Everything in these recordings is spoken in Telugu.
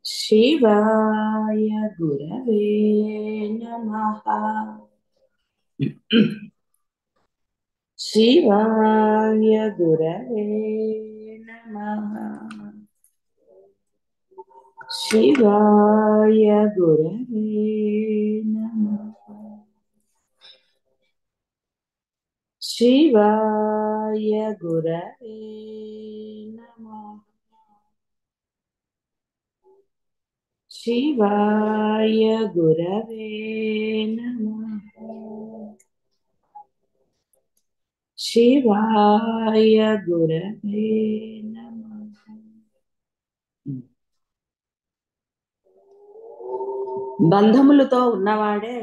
शिवाय गुरवे नमः। शिवाय गुरवे नमः। शिवाय गुरवे नमः। शिवाय गुरवे नमः। शिवाय गुरवे नमः। शिवाय गुरवे नमः। బంధములతో ఉన్నవాడే,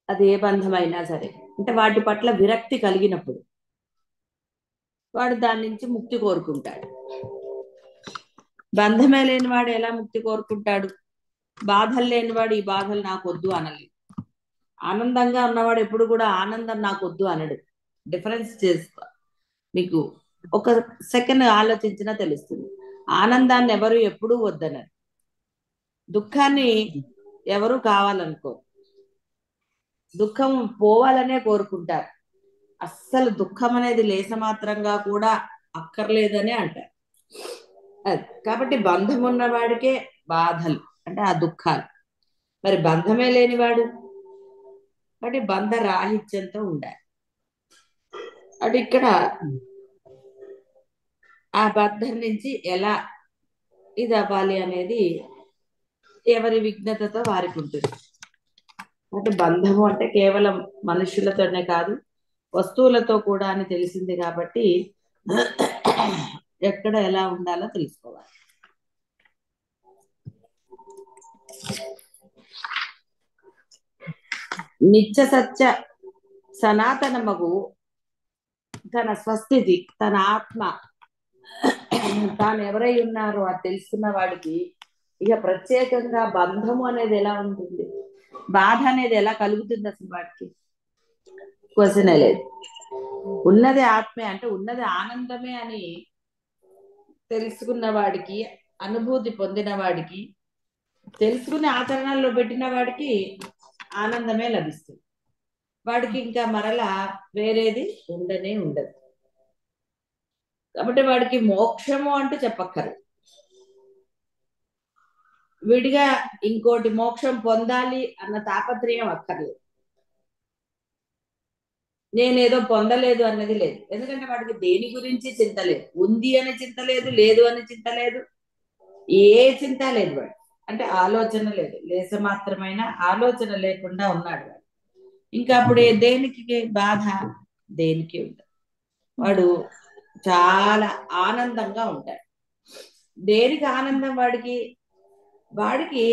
అది ఏ బంధమైనా సరే, అంటే వాటి పట్ల విరక్తి కలిగినప్పుడు వాడు దాని నుంచి ముక్తి కోరుకుంటాడు. బంధమే లేనివాడు ఎలా ముక్తి కోరుకుంటాడు? బాధలు లేనివాడు ఈ బాధలు నాకు వద్దు అనలేదు. ఆనందంగా ఉన్నవాడు ఎప్పుడు కూడా ఆనందం నాకు వద్దు అనడు. డిఫరెన్స్ చేస్తా, మీకు ఒక సెకండ్ ఆలోచించినా తెలుస్తుంది. ఆనందాన్ని ఎవరు ఎప్పుడూ వద్దనరు, దుఃఖాన్ని ఎవరు కావాలనుకో, దుఃఖం పోవాలనే కోరుకుంటారు. అస్సలు దుఃఖం అనేది లేసమాత్రంగా కూడా అక్కర్లేదనే అంటారు. అది కాబట్టి బంధం ఉన్నవాడికే బాధలు, అంటే ఆ దుఃఖాలు. మరి బంధమే లేనివాడు, కాబట్టి బంధ రాహిత్యంతో ఉండాలి. అది ఇక్కడ ఆ బంధం నుంచి ఎలా ఇది అవ్వాలి అనేది ఎవరి విఘ్నతతో వారికి ఉంటుంది. అంటే బంధము అంటే కేవలం మనుషులతోనే కాదు, వస్తువులతో కూడా అని తెలిసింది. కాబట్టి ఎక్కడ ఎలా ఉండాలో తెలుసుకోవాలి. నిత్య సత్య సనాతనమగు తన స్వస్థితి, తన ఆత్మ, తాను ఎవరై ఉన్నారో అది తెలుసుకున్న వాడికి ఇక ప్రత్యేకంగా బంధము అనేది ఎలా ఉంటుంది, బాధ అనేది ఎలా కలుగుతుంది అసలు వాడికి క్వశ్చనే లేదు. ఉన్నది ఆత్మే, అంటే ఉన్నది ఆనందమే అని తెలుసుకున్న వాడికి, అనుభూతి పొందిన వాడికి, తెలుసుకుని ఆచరణలో పెట్టిన వాడికి ఆనందమే లభిస్తుంది. వాడికి ఇంకా మరలా వేరేది ఉండనే ఉండదు. కాబట్టి వాడికి మోక్షము అంటూ చెప్పక్కర్లేదు. విడిగా ఇంకోటి మోక్షం పొందాలి అన్న తాపత్రయం అక్కర్లేదు. నేనేదో పొందలేదు అన్నది లేదు. ఎందుకంటే వాడికి దేని గురించి చింత లేదు. ఉంది అని చింత లేదు, లేదు అని చింత లేదు, ఏ చింత లేదు వాడు. అంటే ఆలోచన లేదు, లేస మాత్రమైన ఆలోచన లేకుండా ఉన్నాడు వాడు. ఇంకా అప్పుడు దేనికి బాధ, దేనికి ఉండదు. వాడు చాలా ఆనందంగా ఉంటాడు. దేనికి ఆనందం వాడికి? వాడికి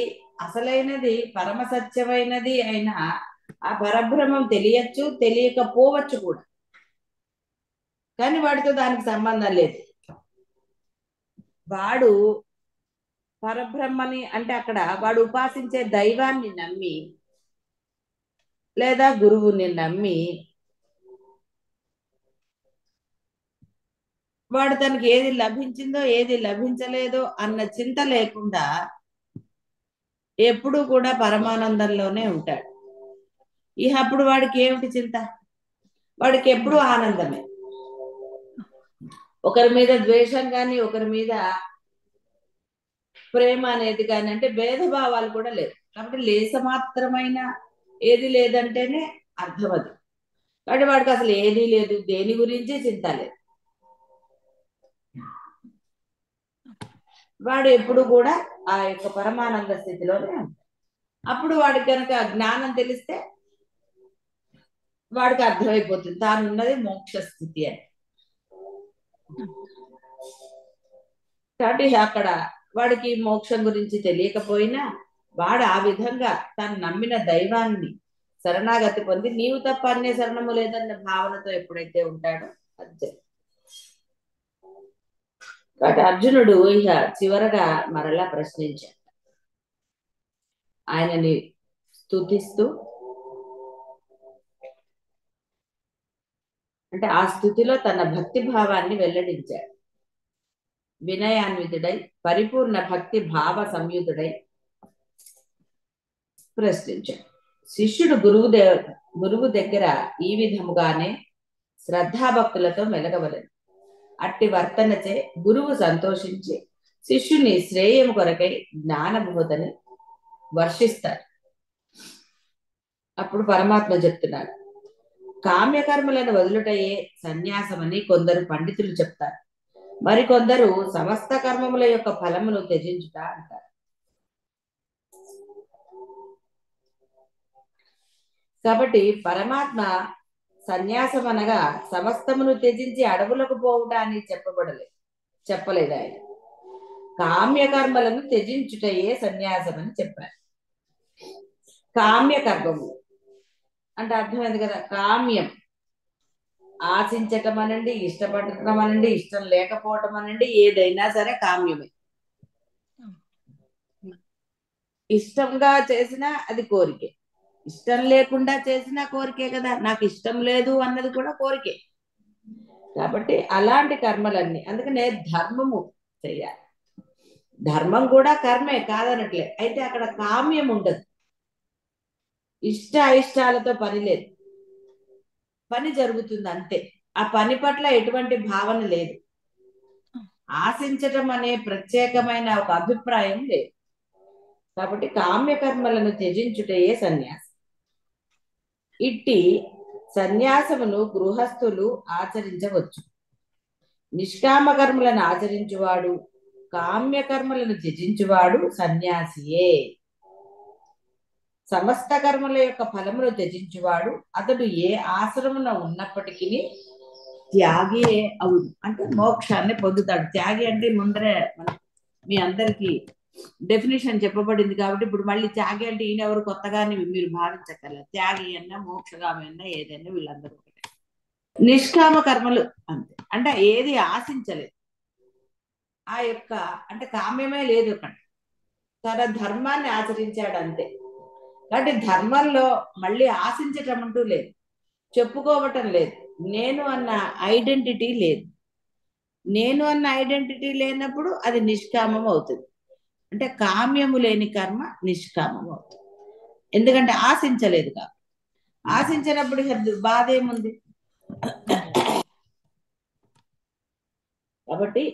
అసలైనది పరమ సత్యమైనది అయినా ఆ పరబ్రహ్మం తెలియచ్చు, తెలియకపోవచ్చు కూడా, కానీ వాడితో దానికి సంబంధం లేదు. వాడు పరబ్రహ్మని అంటే అక్కడ వాడు ఉపాసించే దైవాన్ని నమ్మి లేదా గురువుని నమ్మి వాడు తనకి ఏది లభించిందో ఏది లభించలేదో అన్న చింత లేకుండా ఎప్పుడూ కూడా పరమానందంలోనే ఉంటాడు. ఇక అప్పుడు వాడికి ఏమిటి చింత? వాడికి ఎప్పుడూ ఆనందమే. ఒకరి మీద ద్వేషం కానీ, ఒకరి మీద ప్రేమ అనేది కానీ, అంటే భేదభావాలు కూడా లేవు. కాబట్టి లేస మాత్రమైన ఏది లేదంటేనే అర్థం అది. కాబట్టి వాడికి అసలు ఏదీ లేదు, దేని గురించి చింత లేదు. వాడు ఎప్పుడు కూడా ఆ యొక్క పరమానంద స్థితిలోనే ఉంటాడు. అప్పుడు వాడికి కనుక జ్ఞానం తెలిస్తే వాడికి అర్థమైపోతుంది తాను ఉన్నది మోక్ష స్థితి అని. కాబట్టి అక్కడ వాడికి మోక్షం గురించి తెలియకపోయినా వాడు ఆ విధంగా తను నమ్మిన దైవాన్ని శరణాగతి పొంది నీవు తప్ప అన్య శరణము లేదన్న భావనతో ఎప్పుడైతే ఉంటాడో అది. కాబట్టి అర్జునుడు ఇక చివరగా మరలా ప్రశ్నించాడు, ఆయనని స్తుతిస్తూ, అంటే ఆ స్థుతిలో తన భక్తి భావాన్ని వెల్లడించాడు. వినయాన్వితుడై పరిపూర్ణ భక్తి భావ సంయుతుడై ప్రశ్నించాడు. శిష్యుడు గురువు దగ్గర ఈ విధముగానే శ్రద్ధాభక్తులతో మెలగవలెను. అట్టి వర్తనచే గురువు సంతోషించి శిష్యుని శ్రేయము కొరకై జ్ఞానబోధని వర్షిస్తాడు. అప్పుడు పరమాత్మ చెప్తున్నాడు, కామ్యకర్మలను వదులుటయే సన్యాసమని కొందరు పండితులు చెప్తారు, మరికొందరు సమస్త కర్మముల యొక్క ఫలమును త్యజించుట అంటారు. కాబట్టి పరమాత్మ సన్యాసం అనగా సమస్తమును త్యజించి అడవులకు పోవుట అని చెప్పలేదు ఆయన. కామ్యకర్మలను త్యజించుటయే సన్యాసం అని చెప్పారు. కామ్యకర్మము అంటే అర్థమైంది కదా. కామ్యం ఆశించటం అనండి, ఇష్టపడటం అనండి, ఇష్టం లేకపోవటం అనండి, ఏదైనా సరే కామ్యమే. ఇష్టంగా చేసినా అది కోరికే, ఇష్టం లేకుండా చేసినా కోరికే కదా. నాకు ఇష్టం లేదు అన్నది కూడా కోరికే. కాబట్టి అలాంటి కర్మలన్నీ, అందుకనే ధర్మము చెయ్యాలి. ధర్మం కూడా కర్మే కాదనట్లే. అయితే అక్కడ కామ్యం ఉండదు, ఇష్ట అయిష్టాలతో పని లేదు, పని జరుగుతుంది అంతే. ఆ పని పట్ల ఎటువంటి భావన లేదు, ఆశించటం అనే ప్రత్యేకమైన ఒక అభిప్రాయం లేదు. కాబట్టి కామ్యకర్మలను త్యజించుటయే సన్యాసం. ఇట్టి సన్యాసమును గృహస్థులు ఆచరించవచ్చు. నిష్కామ కర్మలను ఆచరించువాడు, కామ్యకర్మలను త్యజించువాడు సన్యాసియే. సమస్త కర్మల యొక్క ఫలమును త్యజించువాడు అతడు ఏ ఆశ్రమున ఉన్నప్పటికీ త్యాగియే అవును. అంటే మోక్షాన్ని పొందుతాడు. త్యాగి అంటే ముందరే మీ అందరికి డెఫినేషన్ చెప్పబడింది కాబట్టి ఇప్పుడు మళ్ళీ త్యాగి అంటే ఈయనెవరు కొత్తగానే మీరు భావించగలరు. త్యాగి అన్నా మోక్షగామి అన్నా ఏదైనా వీళ్ళందరూ ఒకటే. నిష్కామ కర్మలు అంతే, అంటే ఏది ఆశించలేదు. ఆ యొక్క అంటే కామ్యమే లేదు అక్కడ, తన ధర్మాన్ని ఆచరించాడు అంతే. కాబట్టి ధర్మంలో మళ్ళీ ఆశించటం అంటూ లేదు, చెప్పుకోవటం లేదు, నేను అన్న ఐడెంటిటీ లేదు. నేను అన్న ఐడెంటిటీ లేనప్పుడు అది నిష్కామం అవుతుంది. అంటే కామ్యము లేని కర్మ నిష్కామం అవుతుంది, ఎందుకంటే ఆశించలేదు కాబట్టి. ఆశించినప్పుడు బాధ ఏముంది. కాబట్టి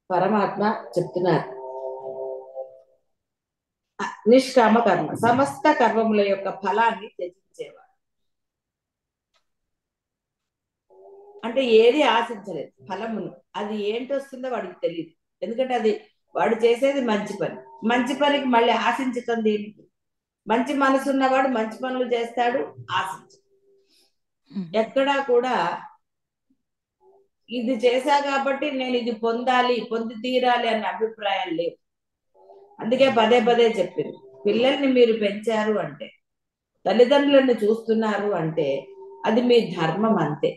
పరమాత్మ చెప్తున్నారు, నిష్కామ కర్మ సమస్త కర్మముల యొక్క ఫలాన్ని త్యజించేవాడు. అంటే ఏది ఆశించలేదు ఫలమును, అది ఏంటి వస్తుందో వాడికి తెలియదు. ఎందుకంటే అది వాడు చేసేది మంచి పని, మంచి పనికి మళ్ళీ ఆశించటం దేనికి. మంచి మనసు ఉన్నవాడు మంచి పనులు చేస్తాడు, ఆశించ. ఎక్కడా కూడా ఇది చేశా కాబట్టి నేను ఇది పొందాలి, పొంది తీరాలి అనే అభిప్రాయం లేవు. అందుకే పదే పదే చెప్పింది, పిల్లల్ని మీరు పెంచారు అంటే, తల్లిదండ్రులను చూస్తున్నారు అంటే అది మీ ధర్మం అంతే.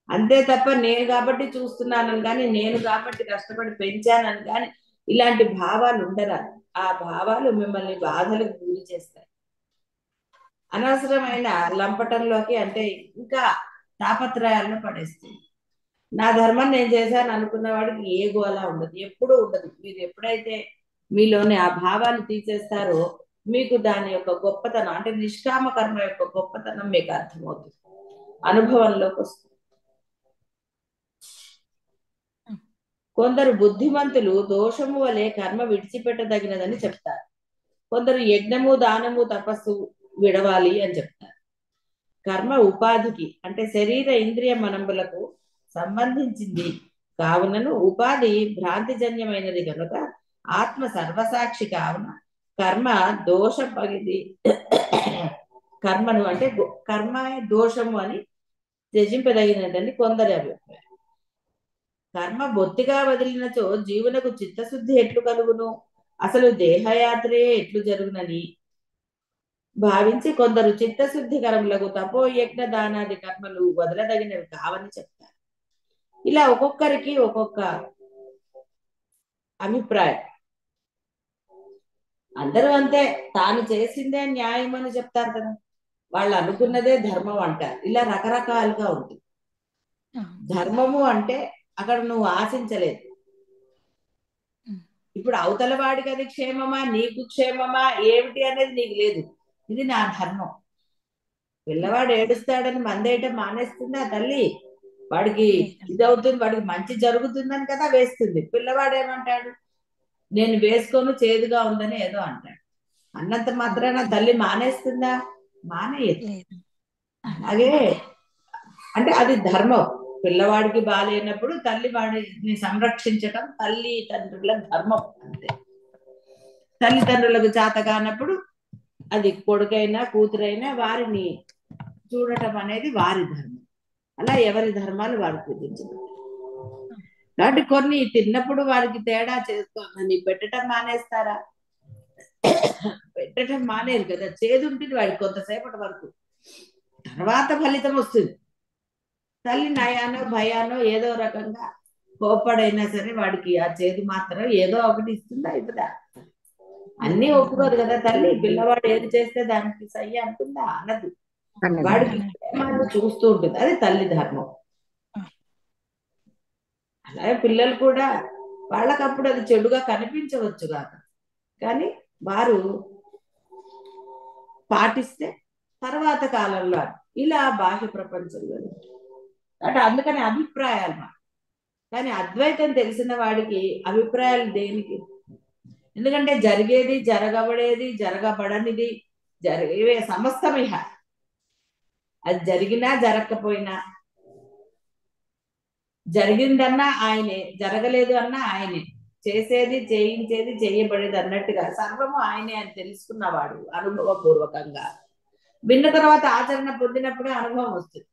అంతే తప్ప నేను కాబట్టి చూస్తున్నానని కానీ, నేను కాబట్టి కష్టపడి పెంచానని కానీ ఇలాంటి భావాలు ఉండరాదు. ఆ భావాలు మిమ్మల్ని బాధలకు గురి చేస్తాయి, అనవసరమైన లంపటంలోకి, అంటే ఇంకా తాపత్రయాలను పడేస్తుంది. నా ధర్మం నేను చేశాను అనుకున్న వాడికి ఏ గోల ఉండదు, ఎప్పుడూ ఉండదు. మీరు ఎప్పుడైతే మీలోని ఆ భావాలు తీసేస్తారో మీకు దాని యొక్క గొప్పతనం, అంటే నిష్కామ కర్మ యొక్క గొప్పతనం మీకు అర్థమవుతుంది, అనుభవంలోకి వస్తుంది. కొందరు బుద్ధిమంతులు దోషము వలె కర్మ విడిచిపెట్టదగినదని చెప్తారు. కొందరు యజ్ఞము దానము తపస్సు విడవాలి అని చెప్తారు. కర్మ ఉపాధికి, అంటే శరీర ఇంద్రియ మనములకు సంబంధించింది కావునను ఉపాధి భ్రాంతిజన్యమైనది కనుక ఆత్మ సర్వసాక్షి కావున కర్మ దోషపగిది కర్మను అంటే కర్మ దోషము అని త్యజింపదగినదని కొందరి అభిప్రాయం. కర్మ బొత్తిగా వదిలినచో జీవునకు చిత్తశుద్ధి ఎట్లు కలుగును, అసలు దేహయాత్రే ఎట్లు జరుగునని భావించి కొందరు చిత్తశుద్ధి కర్మలకు తపో యజ్ఞ దానాది కర్మలు వదలదగినవి కావని చెప్తారు. ఇలా ఒక్కొక్కరికి ఒక్కొక్క అభిప్రాయం. అందరూ అంతే, తాను చేసిందే న్యాయం అని చెప్తారు కదా, వాళ్ళు అనుకున్నదే ధర్మం అంటారు. ఇలా రకరకాలుగా ఉంటుంది. ధర్మము అంటే అక్కడ నువ్వు ఆశించలేదు. ఇప్పుడు అవతల వాడికి అది క్షేమమా నీకు క్షేమమా ఏమిటి అనేది నీకు లేదు. ఇది నా ధర్మం. పిల్లవాడు ఏడుస్తాడని మందేయటం మానేస్తుందా తల్లి? వాడికి ఇది అవుతుంది, వాడికి మంచి జరుగుతుందని కదా వేస్తుంది. పిల్లవాడు ఏమంటాడు, నేను వేసుకోను చేదుగా ఉందని ఏదో అంటాడు. అన్నంత మాత్రాన తల్లి మానేస్తుందా? మానేయదు. అలాగే అంటే అది ధర్మం. పిల్లవాడికి బాగాలేనప్పుడు తల్లి వాడిని సంరక్షించటం తల్లి తండ్రుల ధర్మం అంతే. తల్లిదండ్రులకు చేత కానప్పుడు అది కొడుకైనా కూతురైనా వారిని చూడటం అనేది వారి ధర్మం. అలా ఎవరి ధర్మాలు వారు పూజించబడతారు. కాబట్టి కొన్ని తిన్నప్పుడు వారికి తేడా చేసుకోవాలని పెట్టడం మానేస్తారా? పెట్టడం మానేరు కదా. చేదు ఉంటుంది వాడికి కొంతసేపటి వరకు, తర్వాత ఫలితం వస్తుంది. తల్లి నయానో భయానో ఏదో రకంగా కోప్పడైనా సరే వాడికి ఆ చేదు మాత్రం ఏదో ఒకటి ఇస్తుందా ఇవ్వదా? అన్నీ ఒప్పుకోదు కదా తల్లి. పిల్లవాడు ఏది చేస్తే దానికి సయ్య అంటుందా? అనదు. వాడికి ప్రేమను చూస్తూ ఉంటుంది. అది తల్లి ధర్మం. అలాగే పిల్లలు కూడా వాళ్ళకప్పుడు అది చెడుగా కనిపించవచ్చు కాక, కానీ వారు పాటిస్తే తర్వాత కాలంలో ఇలా బాహ్య ప్రపంచంలో అంటే అందుకని అభిప్రాయాలు మాట. కానీ అద్వైతం తెలిసిన వాడికి అభిప్రాయాలు దేనికి? ఎందుకంటే జరిగేది జరగబడేది జరగబడనిది జరిగే సమస్తమిహ. అది జరిగినా జరగకపోయినా, జరిగిందన్నా ఆయనే, జరగలేదు అన్నా ఆయనే, చేసేది చేయించేది చేయబడేది అన్నట్టుగా సర్వము ఆయనే అని తెలుసుకున్నవాడు అనుభవపూర్వకంగా విన్న తర్వాత ఆచరణ పొందినప్పుడే అనుభవం వస్తుంది.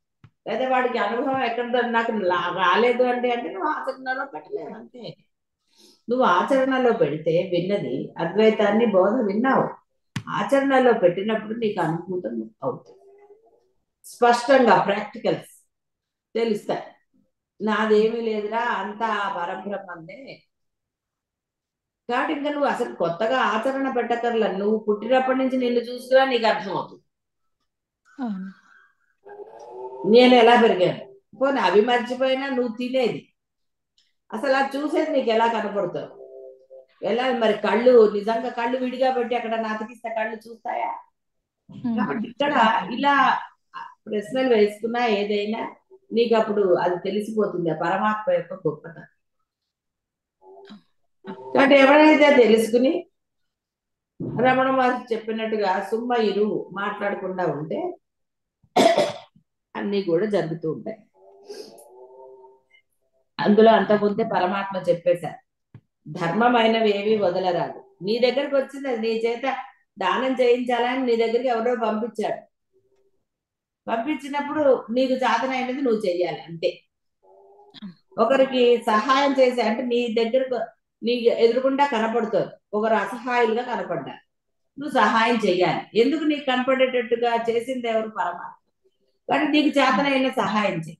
లేదా వాడికి అనుభవం ఎక్కడితో నాకు రాలేదు అంటే నువ్వు ఆచరణలో పెట్టలేదు అంతే. నువ్వు ఆచరణలో పెడితే విన్నది అద్వైతాన్ని బోధ విన్నావు, ఆచరణలో పెట్టినప్పుడు నీకు అనుభూతం అవుతుంది. స్పష్టంగా ప్రాక్టికల్స్ తెలుస్తాయి. నాదేమీ లేదురా అంతా పరబ్రహ్మందే. కాబట్టి ఇంకా నువ్వు అసలు కొత్తగా ఆచరణ పెట్టకర్లా. నువ్వు పుట్టినప్పటి నుంచి నిన్ను చూసుకురా నీకు అర్థమవుతుంది నేను ఎలా పెరిగాను. పోనీ అవి మర్చిపోయినా నువ్వు తినేది అసలు అది చూసేది నీకు ఎలా కనపడుతావు? ఎలా మరి కళ్ళు నిజంగా కళ్ళు విడిగా పెట్టి అక్కడ నాతికిస్తే కళ్ళు చూస్తాయా? కాబట్టి ఇక్కడ ఇలా ప్రశ్నలు వేసుకున్నా ఏదైనా నీకు అప్పుడు అది తెలిసిపోతుంది పరమాత్మ యొక్క గొప్పతనం. కాబట్టి ఎవరైతే తెలుసుకుని రమణ మహర్షి చెప్పినట్టుగా సుమ్మ ఇరు మాట్లాడకుండా ఉంటే అన్ని కూడా జరుగుతూ ఉంటాయి. అందులో అంతకుముందే పరమాత్మ చెప్పేశారు, ధర్మమైనవి ఏవి వదలరాదు. నీ దగ్గరికి వచ్చింది అది నీ చేత దానం చేయించాలని నీ దగ్గరికి ఎవరో పంపించాడు. పంపించినప్పుడు నీకు చేతనైనది నువ్వు చెయ్యాలి అంతే. ఒకరికి సహాయం చేసే అంటే నీ దగ్గరకు నీ ఎదురుకుండా కనపడుతుంది, ఒకరు అసహాయులుగా కనపడ్డారు, నువ్వు సహాయం చెయ్యాలి. ఎందుకు నీకు కనపడేటట్టుగా చేసింది ఎవరు? పరమాత్మ. కానీ నీకు చేతనైన సహాయం చేయి.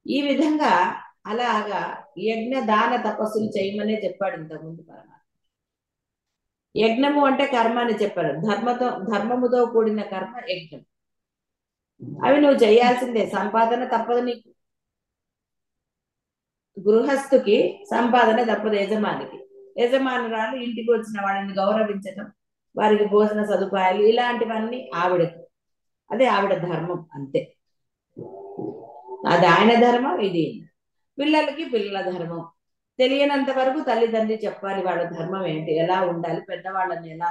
ఈ విధంగా అలాగా యజ్ఞ దాన తపస్సులు చేయమనే చెప్పాడు ఇంతకుముందు పరమాత్మ. యజ్ఞము అంటే కర్మ అని చెప్పారు. ధర్మముతో కూడిన కర్మ యజ్ఞం. అవి నువ్వు చేయాల్సిందే, సంపాదన తప్పదు నీకు. గృహస్థుకి సంపాదన తప్పదు, యజమానికి. యజమానురాలు ఇంటికి వచ్చిన వాళ్ళని గౌరవించటం, వారికి భోజన సదుపాయాలు ఇలాంటివన్నీ ఆవిడకు, అదే ఆవిడ ధర్మం అంతే. అది ఆయన ధర్మం, ఇది పిల్లలకి పిల్లల ధర్మం. తెలియనంత వరకు తల్లిదండ్రి చెప్పాలి వాళ్ళ ధర్మం ఏంటి, ఎలా ఉండాలి, పెద్దవాళ్ళని ఎలా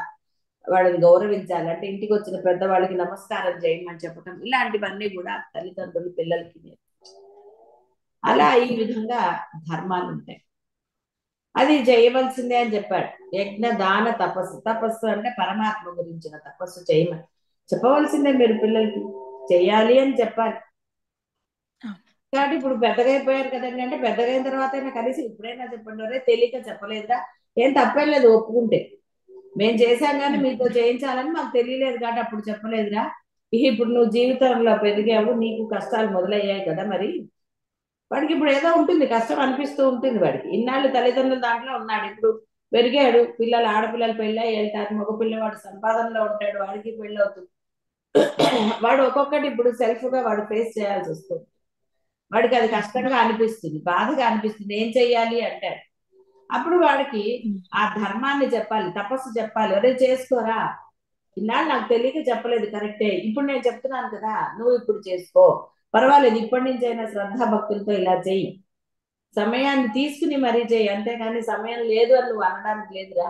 వాళ్ళని గౌరవించాలి, అంటే ఇంటికి వచ్చిన పెద్దవాళ్ళకి నమస్కారం చేయమని చెప్పటం, ఇలాంటివన్నీ కూడా తల్లిదండ్రులు పిల్లలకి అలా ఈ విధంగా ధర్మాలు ఉంటాయి. అది చేయవలసిందే అని చెప్పాడు. యజ్ఞ దాన తపస్సు. తపస్సు అంటే పరమాత్మ గురించిన తపస్సు చేయమని చెప్పవలసిందే మీరు పిల్లలకి, చెయ్యాలి అని చెప్పాలి. కాబట్టి ఇప్పుడు పెద్దగా అయిపోయారు కదండి అంటే పెద్దగా అయిన తర్వాత అయినా కలిసి ఇప్పుడైనా చెప్పండి, అరే తెలియక చెప్పలేదురా, ఏం తప్పేం లేదు ఒప్పుకుంటే, మేము చేశాం కానీ మీతో చేయించాలని మాకు తెలియలేదు కాబట్టి అప్పుడు చెప్పలేదురా, ఇప్పుడు నువ్వు జీవితంలో పెరిగావు, నీకు కష్టాలు మొదలయ్యాయి కదా, మరి వాడికి ఇప్పుడు ఏదో ఉంటుంది, కష్టం అనిపిస్తూ ఉంటుంది వాడికి. ఇన్నాళ్ళు తల్లిదండ్రుల దాంట్లో ఉన్నాడు, ఇప్పుడు పెరిగాడు, పిల్లలు ఆడపిల్లలు పెళ్ళి వెళ్తారు, మగ పిల్లవాడు సంపాదనలో ఉంటాడు, వాడికి పెళ్ళి అవుతుంది. వాడు ఒక్కొక్కటి ఇప్పుడు సెల్ఫ్ గా వాడు ఫేస్ చేయాల్సి వస్తుంది. వాడికి అది కష్టంగా అనిపిస్తుంది, బాధగా అనిపిస్తుంది, ఏం చెయ్యాలి అంటాడు. అప్పుడు వాడికి ఆ ధర్మాన్ని చెప్పాలి, తపస్సు చెప్పాలి. అరే చేసుకోరా, ఇన్నాళ్ళు నాకు తెలియక చెప్పలేదు, కరెక్టే, ఇప్పుడు నేను చెప్తున్నాను కదా, నువ్వు ఇప్పుడు చేసుకో, పర్వాలేదు, ఇప్పటి నుంచి అయినా శ్రద్ధా భక్తులతో ఇలా చెయ్యి, సమయాన్ని తీసుకుని మరీ చెయ్యి, అంతేగాని సమయం లేదు అని నువ్వు అనడానికి లేదురా,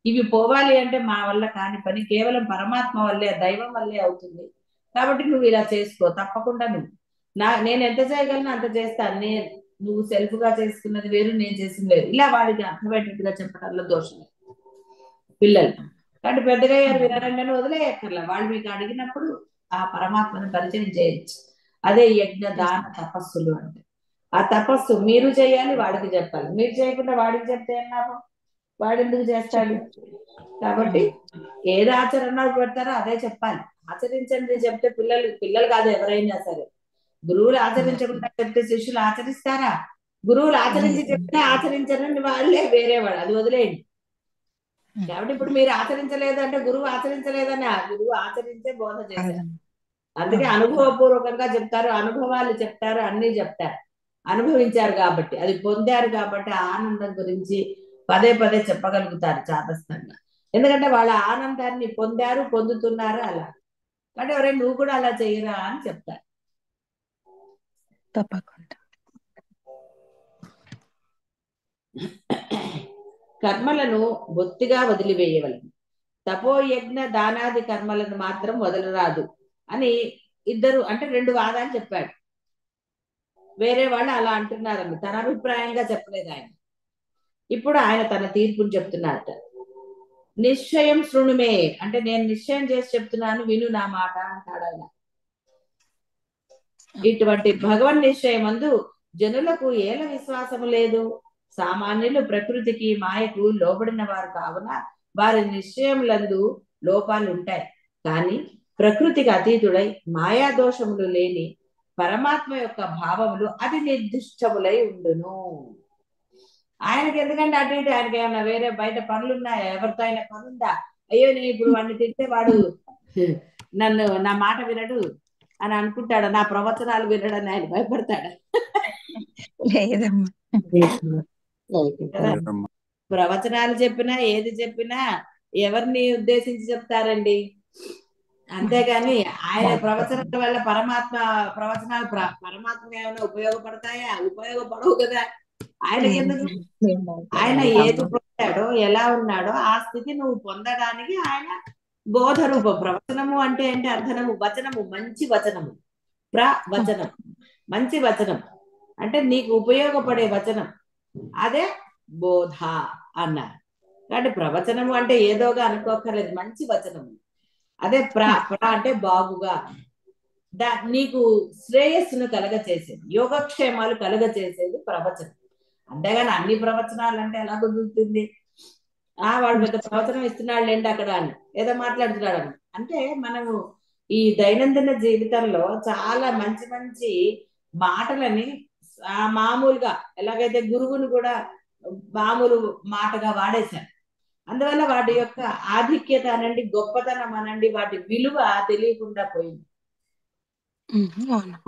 ఇవి పోవాలి అంటే మా వల్ల కాని పని, కేవలం పరమాత్మ వల్లే, దైవం వల్లే అవుతుంది, కాబట్టి నువ్వు ఇలా చేసుకో, తప్పకుండా నువ్వు నేను ఎంత చేయగలను అంత చేస్తాను, నువ్వు సెల్ఫ్ గా చేసుకున్నది వేరు, నేను చేసింది వేరు, ఇలా వాడికి అర్థమయ్యేటట్టుగా చెప్పడంలో దోషం లేదు. పిల్లలు కాబట్టి పెద్దగా అయ్యారు వినరంగానే వదిలేయక్కర్లా, వాళ్ళు మీకు అడిగినప్పుడు ఆ పరమాత్మను పరిచయం చేయొచ్చు. అదే యజ్ఞ దాన తపస్సులు అంటే. ఆ తపస్సు మీరు చేయాలి, వాడికి చెప్పాలి. మీరు చేయకుండా వాడికి చెప్తే ఏం లాభం, వాడు ఎందుకు చేస్తాడు? కాబట్టి ఏది ఆచరణలో పెడతారో అదే చెప్పాలి. ఆచరించండి చెప్తే పిల్లలు కాదు ఎవరైనా సరే, గురువులు ఆచరించకుండా చెప్తే శిష్యులు ఆచరిస్తారా? గురువులు ఆచరించి చెప్తే ఆచరించరని వాళ్ళే వేరే వాళ్ళు, అది వదిలేయండి. కాబట్టి ఇప్పుడు మీరు ఆచరించలేదు అంటే గురువు ఆచరించలేదని, ఆ గురువు ఆచరించే బోధ చేశారు. అందుకే అనుభవపూర్వకంగా చెప్తారు, అనుభవాలు చెప్తారు, అన్ని చెప్తారు, అనుభవించారు కాబట్టి, అది పొందారు కాబట్టి ఆ ఆనందం గురించి పదే పదే చెప్పగలుగుతారు చాదస్తంగా. ఎందుకంటే వాళ్ళ ఆనందాన్ని పొందారు, పొందుతున్నారు అలా. అంటే ఎవరే నువ్వు కూడా అలా చేయరా అని చెప్తారు. తప్పకుండా. కర్మలను బొత్తిగా వదిలివేయవలను, తపోయజ్ఞ దానాది కర్మలను మాత్రం వదలరాదు అని ఇద్దరు అంటే రెండు వాదాలు చెప్పాడు. వేరే వాళ్ళు అలా అంటున్నారని తన అభిప్రాయంగా చెప్పలేదు ఆయన. ఇప్పుడు ఆయన తన తీర్పుని చెప్తున్నారట. నిశ్చయం శృణుమే అంటే నేను నిశ్చయం చేసి చెప్తున్నాను, విను నా మాట అంటాడు ఆయన. ఇటువంటి భగవన్ నిశ్చయమందు జనులకు ఏల విశ్వాసము లేదు. సామాన్యులు ప్రకృతికి మాయకు లోబడిన వారు కావున వారి నిశ్చయములందు లోపాలు ఉంటాయి. కానీ ప్రకృతికి అతీతుడై మాయా దోషములు లేని పరమాత్మ యొక్క భావములు అతి నిర్దిష్టములై ఉండును. ఆయనకి ఎందుకంటే అటు ఇటు ఆయనకి ఏమన్నా వేరే బయట పనులున్నాయా, ఎవరితో అయినా పనుందా? అయ్యో నేను ఇప్పుడు వాడిని తింటే వాడు నా మాట వినడు అని అనుకుంటాడు, నా ప్రవచనాలు వినడని ఆయన భయపడతాడా? ప్రవచనాలు చెప్పినా ఏది చెప్పినా ఎవరిని ఉద్దేశించి చెప్తారండి? అంతేగాని ఆయన ప్రవచనాల వల్ల ప్రవచనాలు పరమాత్మ ఏమైనా ఉపయోగపడతాయా? ఉపయోగపడవు కదా. ఆయనకి ఎందుకు? ఆయన ఏది పొందాడో, ఎలా ఉన్నాడో ఆ స్థితి నువ్వు పొందడానికి ఆయన బోధ రూపం. ప్రవచనము అంటే ఏంటి అర్థనము? వచనము, మంచి వచనము. ప్రవచనం మంచి వచనం అంటే నీకు ఉపయోగపడే వచనం, అదే బోధ అన్నారు. కాబట్టి ప్రవచనము అంటే ఏదోగా అనుకోకర్లేదు, మంచి వచనము. అదే అంటే బాగుగా నీకు శ్రేయస్సును కలగచేసేది, యోగక్షేమాలు కలగచేసేది ప్రవచనం. అంతేగాని అన్ని ప్రవచనాలు అంటే ఎలా కుదురుతుంది? వాడు పెద్ద ప్రవచనం ఇస్తున్నాడు లేండి అక్కడ అని ఏదో మాట్లాడుతున్నాడు అని. అంటే మనము ఈ దైనందిన జీవితంలో చాలా మంచి మంచి మాటలని మామూలుగా ఎలాగైతే గురువుని కూడా మామూలు మాటగా వాడేశారు. అందువల్ల వాటి యొక్క ఆధిక్యత అనండి, గొప్పతనం అనండి, వాటి విలువ తెలియకుండా పోయింది.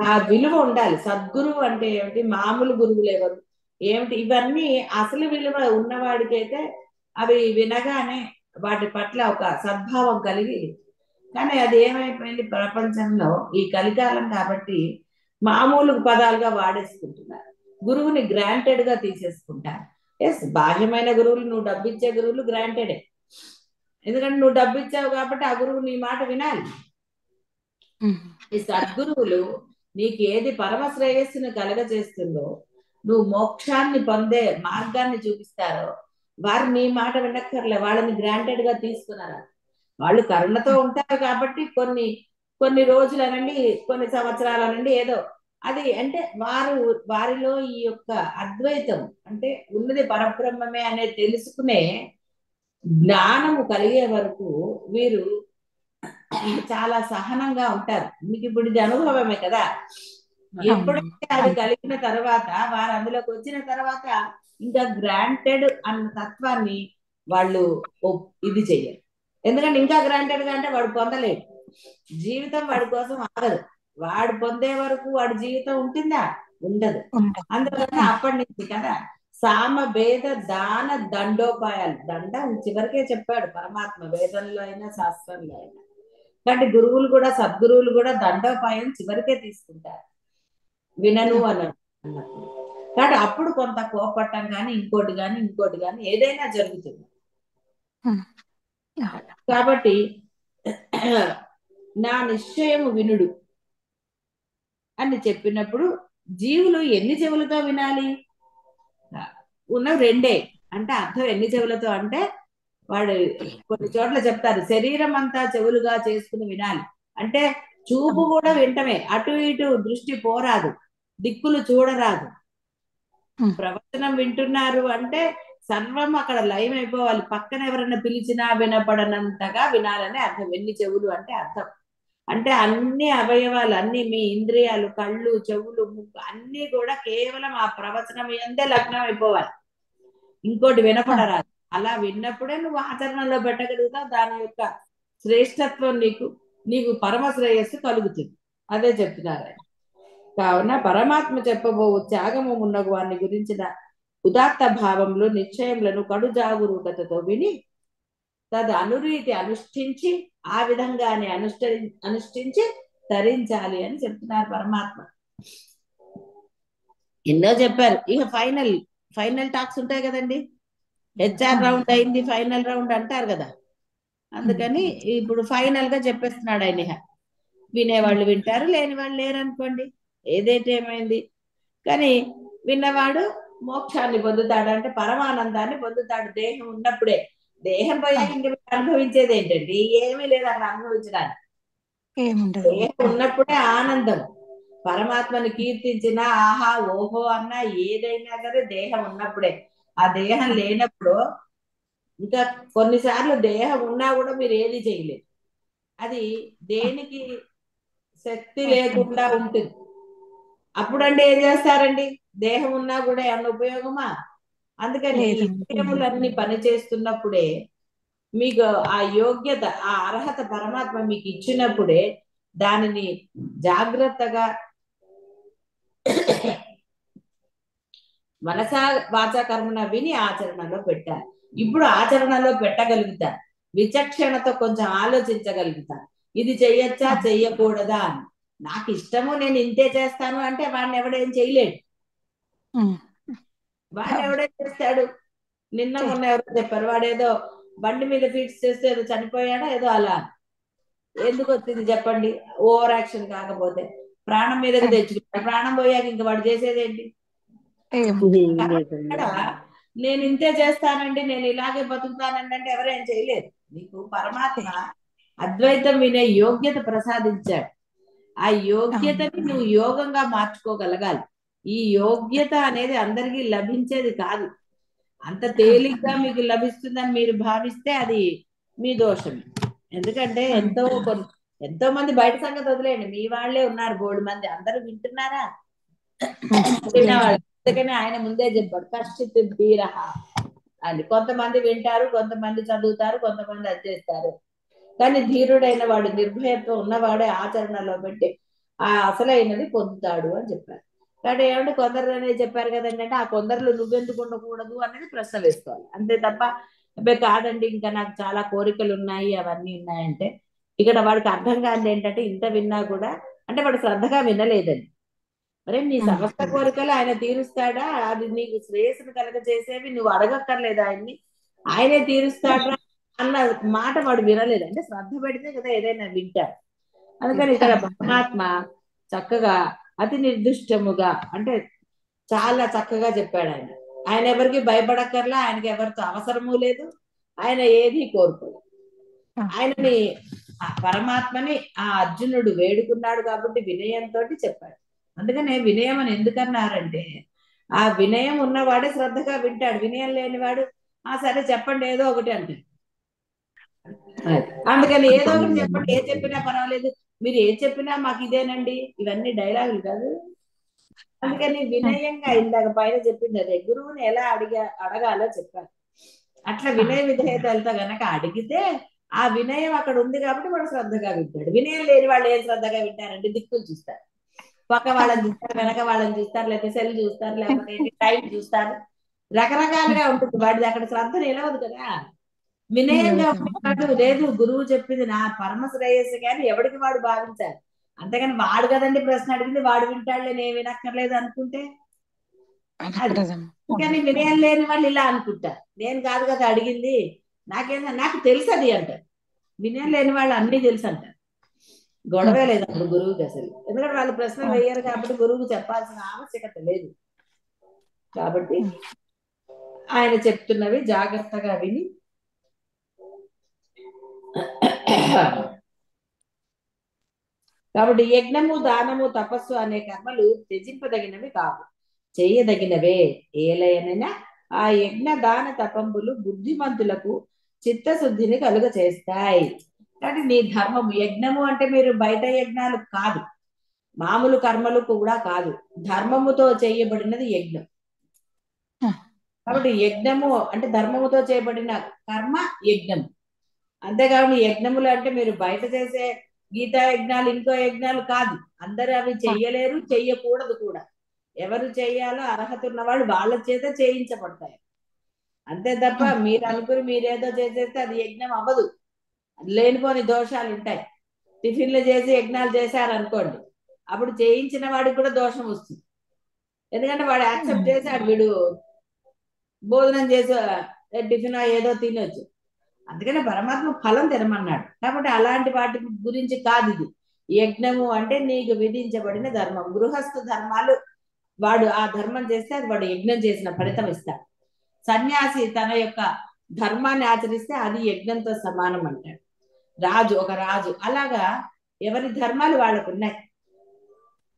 ఆ విలువ ఉండాలి. సద్గురువు అంటే ఏమిటి, మామూలు గురువులు ఎవరు ఏమిటి, ఇవన్నీ అసలు విలువ ఉన్నవాడికైతే అవి వినగానే వాటి పట్ల ఒక సద్భావం కలిగి. కానీ అది ఏమైపోయింది, ప్రపంచంలో ఈ కలికాలం కాబట్టి మామూలు పదాలుగా వాడేసుకుంటున్నారు, గురువుని గ్రాంటెడ్ గా తీసేసుకుంటారు. ఎస్, బాహ్యమైన గురువులు, నువ్వు డబ్బిచ్చే గురువులు గ్రాంటెడే, ఎందుకంటే నువ్వు డబ్బిచ్చావు కాబట్టి ఆ గురువు నీ మాట వినాలి. ఈ సద్గురువులు నీకు ఏది పరమ శ్రేయస్సును కలగజేస్తుందో, నువ్వు మోక్షాన్ని పొందే మార్గాన్ని చూపిస్తారో వారు నీ మాట వినక్కర్లే, వాళ్ళని గ్రాంటెడ్ గా తీసుకున్నారు. వాళ్ళు కరుణతో ఉంటారు కాబట్టి కొన్ని రోజులనండి, కొన్ని సంవత్సరాలనండి ఏదో అది అంటే వారిలో ఈ యొక్క అద్వైతం అంటే ఉన్నది పరబ్రహ్మమే అనేది తెలుసుకునే జ్ఞానము కలిగే వరకు వీరు చాలా సహనంగా ఉంటారు. మీకు ఇప్పుడు ఇది అనుభవమే కదా. ఎప్పుడైతే అది కలిగిన తర్వాత, వారు అందులోకి వచ్చిన తర్వాత ఇంకా గ్రాంటెడ్ అన్న తత్వాన్ని వాళ్ళు ఇది చెయ్యరు. ఎందుకంటే ఇంకా గ్రాంటెడ్ గా అంటే వాడు పొందలేడు, జీవితం వాడి కోసం ఆగదు. వాడు పొందే వరకు వాడి జీవితం ఉంటుందా? ఉండదు. ఉండదు. అందువలన అప్పటి నుంచి కదా సామ భేద దాన దండోపాయాలు, దండం చివరికే చెప్పాడు పరమాత్మ, వేదంలో అయినా శాస్త్రంలో అయినా. కాబట్టి గురువులు కూడా, సద్గురువులు కూడా దండోపాయం చివరికే తీసుకుంటారు, వినను అన్నట్టు. కాబట్టి అప్పుడు కొంత కోపట్టం కానీ ఇంకోటి కానీ ఇంకోటి కానీ ఏదైనా జరుగుతుంది. కాబట్టి నా నిశ్చయము వినుడు అని చెప్పినప్పుడు జీవులు ఎన్ని చెవులతో వినాలి? ఉన్న రెండే. అంటే అర్థం ఎన్ని చెవులతో అంటే, వాడు కొన్ని చోట్ల చెప్తారు శరీరం అంతా చెవులుగా చేసుకుని వినాలి అంటే చూపు కూడా వింటమే, అటు ఇటు దృష్టి పోరాదు, దిక్కులు చూడరాదు. ప్రవచనం వింటున్నారు అంటే సర్వం అక్కడ లయం అయిపోవాలి, పక్కన ఎవరైనా పిలిచినా వినపడనంతగా వినాలని అర్థం. ఎన్ని చెవులు అంటే అర్థం అంటే అన్ని అవయవాలు, అన్ని మీ ఇంద్రియాలు, కళ్ళు, చెవులు, ముక్కు అన్ని కూడా కేవలం ఆ ప్రవచనం ఎందే లగ్నం అయిపోవాలి, ఇంకోటి వినపడరాదు. అలా విన్నప్పుడే నువ్వు ఆచరణలో పెట్టగలుగుతావు, దాని యొక్క శ్రేష్టత్వం నీకు నీకు పరమ శ్రేయస్సు కలుగుతుంది. అదే చెప్తున్నారు ఆయన. కావున పరమాత్మ చెప్పబో త్యాగము ఉన్నగు వారిని గురించిన ఉదాత్త భావంలో నిశ్చయములను కడు జాగరూకతతో విని తదు అనురీతి అనుష్ఠించి ఆ విధంగానే అనుష్ఠించి తరించాలి అని చెప్తున్నారు పరమాత్మ. ఎన్నో చెప్పారు. ఇక ఫైనల్ టాక్స్ ఉంటాయి కదండి, హెచ్ఆర్ రౌండ్ అయింది, ఫైనల్ రౌండ్ అంటారు కదా. అందుకని ఇప్పుడు ఫైనల్ గా చెప్పేస్తున్నాడు ఆయన. వినేవాళ్ళు వింటారు, లేని వాళ్ళు లేరు అనుకోండి, ఏదైతే ఏమైంది. కానీ విన్నవాడు మోక్షాన్ని పొందుతాడు, అంటే పరమానందాన్ని పొందుతాడు దేహం ఉన్నప్పుడే. దేహం పోయాక ఇంక అనుభవించేది ఏంటండి? ఏమీ లేదు అక్కడ అనుభవించడానికి. దేహం ఉన్నప్పుడే ఆనందం. పరమాత్మని కీర్తించినా, ఆహా ఓహో అన్నా ఏదైనా సరే దేహం ఉన్నప్పుడే. ఆ దేహం లేనప్పుడు ఇంకా కొన్నిసార్లు దేహం ఉన్నా కూడా మీరు ఏది చేయలేరు, అది దేనికి శక్తి లేకుండా ఉంటుంది. అప్పుడంటే ఏం చేస్తారండి? దేహం ఉన్నా కూడా ఏమన్నా ఉపయోగమా? అందుకని ఈ ఇంద్రియములన్నీ పనిచేస్తున్నప్పుడే మీకు ఆ యోగ్యత, ఆ అర్హత పరమాత్మ మీకు ఇచ్చినప్పుడే దానిని జాగ్రత్తగా మనసా వాచా కర్మన విని ఆచరణలో పెట్టాలి. ఇప్పుడు ఆచరణలో పెట్టగలుగుతారు, విచక్షణతో కొంచెం ఆలోచించగలుగుతారు, ఇది చెయ్యొచ్చా చెయ్యకూడదా అని. నాకు ఇష్టము, నేను ఇంతే చేస్తాను అంటే వాడిని ఎవడేం చేయలేడు. వాడిని ఎవడేం చేస్తాడు? నిన్న మొన్న ఎవరో చెప్పారు, వాడేదో బండి మీద ఫిట్స్ చేస్తే ఏదో చనిపోయాడా ఏదో అలా. ఎందుకు వచ్చింది చెప్పండి? ఓవర్ యాక్షన్ కాకపోతే ప్రాణం మీదకి తెచ్చుకుంటాడు, ప్రాణం పోయాక ఇంక వాడు చేసేది ఏంటి? నేను ఇంతే చేస్తానండి, నేను ఇలాగే బతుకుతానండి అంటే ఎవరేం చేయలేరు. నీకు పరమాత్మ అద్వైతం వినే యోగ్యత ప్రసాదించాడు. ఆ యోగ్యతని నువ్వు యోగంగా మార్చుకోగలగాలి. ఈ యోగ్యత అనేది అందరికీ లభించేది కాదు. అంత తేలిగ్గా మీకు లభిస్తుందని మీరు భావిస్తే అది మీ దోషమే. ఎందుకంటే ఎంతో మంది బయట సంగతి వదిలేయండి, మీ వాళ్ళే ఉన్నారు బోడు మంది, అందరూ వింటున్నారా? అందుకని ఆయన ముందే చెప్పాడు కష్టిత్ ధీర అని. కొంతమంది వింటారు, కొంతమంది చదువుతారు, కొంతమంది అది చేస్తారు. కానీ ధీరుడైన వాడు, నిర్భయత్వం ఉన్నవాడే ఆచరణలో పెట్టి ఆ అసలైనది పొందుతాడు అని చెప్పారు. కాబట్టి ఏమంటే కొందరు అనేది చెప్పారు కదండి అంటే, ఆ కొందరులో నువ్వెందుకు ఉండకూడదు అనేది ప్రశ్న వేసుకోవాలి, అంతే తప్ప అబ్బాయి కాదండి ఇంకా నాకు చాలా కోరికలు ఉన్నాయి అవన్నీ ఉన్నాయంటే, ఇక్కడ వాడికి అర్థం కాదు ఏంటంటే ఇంత విన్నా కూడా అంటే వాడు శ్రద్ధగా వినలేదండి. మరి నీ సమస్త కోరికలు ఆయన తీరుస్తాడా? అది నీకు శ్రేయస్సును కలగజేసేవి నువ్వు అడగక్కర్లేదు ఆయన్ని, ఆయనే తీరుస్తాడా అన్న మాట వాడు వినలేదు. అంటే శ్రద్ధ పెడితే కదా ఏదైనా వింటాడు. అందుకని ఇక్కడ పరమాత్మ చక్కగా అతి నిర్దిష్టముగా అంటే చాలా చక్కగా చెప్పాడు ఆయన. ఆయన ఎవరికి భయపడక్కర్లా, ఆయనకి ఎవరితో అవసరము లేదు, ఆయన ఏది కోరుకోడు. ఆయనని పరమాత్మని ఆ అర్జునుడు వేడుకున్నాడు కాబట్టి వినయంతో చెప్పాడు. అందుకనే వినయం అని ఎందుకన్నారంటే, ఆ వినయం ఉన్నవాడే శ్రద్ధగా వింటాడు, వినయం లేనివాడు సరే చెప్పండి ఏదో ఒకటి అంటే. అందుకని ఏదో ఒకటి చెప్పండి, ఏ చెప్పినా పర్వాలేదు, మీరు ఏ చెప్పినా మాకు ఇదేనండి, ఇవన్నీ డైలాగులు కాదు. అందుకని వినయంగా ఇందాక పైన చెప్పింది అదే, గురువుని ఎలా అడగాలో చెప్పారు. అట్లా వినయ విధేయతలతో గనక అడిగితే ఆ వినయం అక్కడ ఉంది కాబట్టి వాడు శ్రద్ధగా వింటాడు. వినయం లేని వాళ్ళు ఏం శ్రద్ధగా వింటారంటే దిక్కులు చూస్తారు. పక్క వాళ్ళని చూస్తారు, వెనక వాళ్ళని చూస్తారు, లేకపోతే సెల్ చూస్తారు, లేకపోతే టైం చూస్తారు, రకరకాలుగా ఉంటుంది. వాడిది అక్కడ శ్రద్ధ నిలవదు కదా. వినయంగా ఉండేవాడు లేదు, గురువు చెప్పింది నా పరమ శ్రేయస్సు కానీ ఎవడికి వాడు భావించాలి. అంతేగాని వాడు కదండి ప్రశ్న అడిగింది, వాడు వింటాడులే, నేను వినక్కర్లేదు అనుకుంటే అది. కానీ వినయం లేని వాళ్ళు ఇలా అనుకుంటారు, నేను కాదు కదా అడిగింది, నాకు తెలుసు అది అంటారు. వినయం లేని వాళ్ళు అన్ని తెలుసు అంటారు. గొడవే లేదు అప్పుడు గురువుకి అసలు, ఎందుకంటే వాళ్ళు ప్రశ్నలు వేయరు కాబట్టి గురువుకు చెప్పాల్సిన ఆవశ్యకత లేదు. కాబట్టి ఆయన చెప్తున్నవి జాగ్రత్తగా విని కాబట్టి యజ్ఞము, దానము, తపస్సు అనే కర్మలు త్యజింపదగినవి కావు, చేయదగినవే. ఏలైనా ఆ యజ్ఞ దాన తపంబులు బుద్ధిమంతులకు చిత్తశుద్ధిని కలుగ చేస్తాయి. కానీ నీ ధర్మము, యజ్ఞము అంటే మీరు బయట యజ్ఞాలు కాదు, మామూలు కర్మలు కూడా కాదు, ధర్మముతో చేయబడినది యజ్ఞం. కాబట్టి యజ్ఞము అంటే ధర్మముతో చేయబడిన కర్మ యజ్ఞం. అంతేకాదు యజ్ఞములు అంటే మీరు బయట చేసే గీతా యజ్ఞాలు, ఇంకో యజ్ఞాలు కాదు. అందరూ అవి చెయ్యలేరు, చెయ్యకూడదు కూడా. ఎవరు చెయ్యాలో అర్హత ఉన్నవాళ్ళు వాళ్ళ చేత చేయించబడతాయి. అంతే తప్ప మీరు అనుకుని మీరేదో చేసేస్తే అది యజ్ఞం అవ్వదు. లేనిపోని దోషాలు ఉంటాయి. టిఫిన్లు చేసి యజ్ఞాలు చేశారనుకోండి, అప్పుడు చేయించిన వాడికి కూడా దోషం వస్తుంది. ఎందుకంటే వాడు యాక్సెప్ట్ చేశాడు, వీడు భోజనం చేసి టిఫిన్ ఏదో తినొచ్చు, అందుకనే పరమాత్మ ఫలం తినమన్నాడు. కాబట్టి అలాంటి వాటి గురించి కాదు ఇది. యజ్ఞము అంటే నీకు విధించబడిన ధర్మం, గృహస్థ ధర్మాలు. వాడు ఆ ధర్మం చేస్తే అది వాడు యజ్ఞం చేసిన ఫలితం ఇస్తాడు. సన్యాసి తన యొక్క ధర్మాన్ని ఆచరిస్తే అది యజ్ఞంతో సమానం అంటాడు. ఒక రాజు అలాగా ఎవరి ధర్మాలు వాళ్ళకు ఉన్నాయి.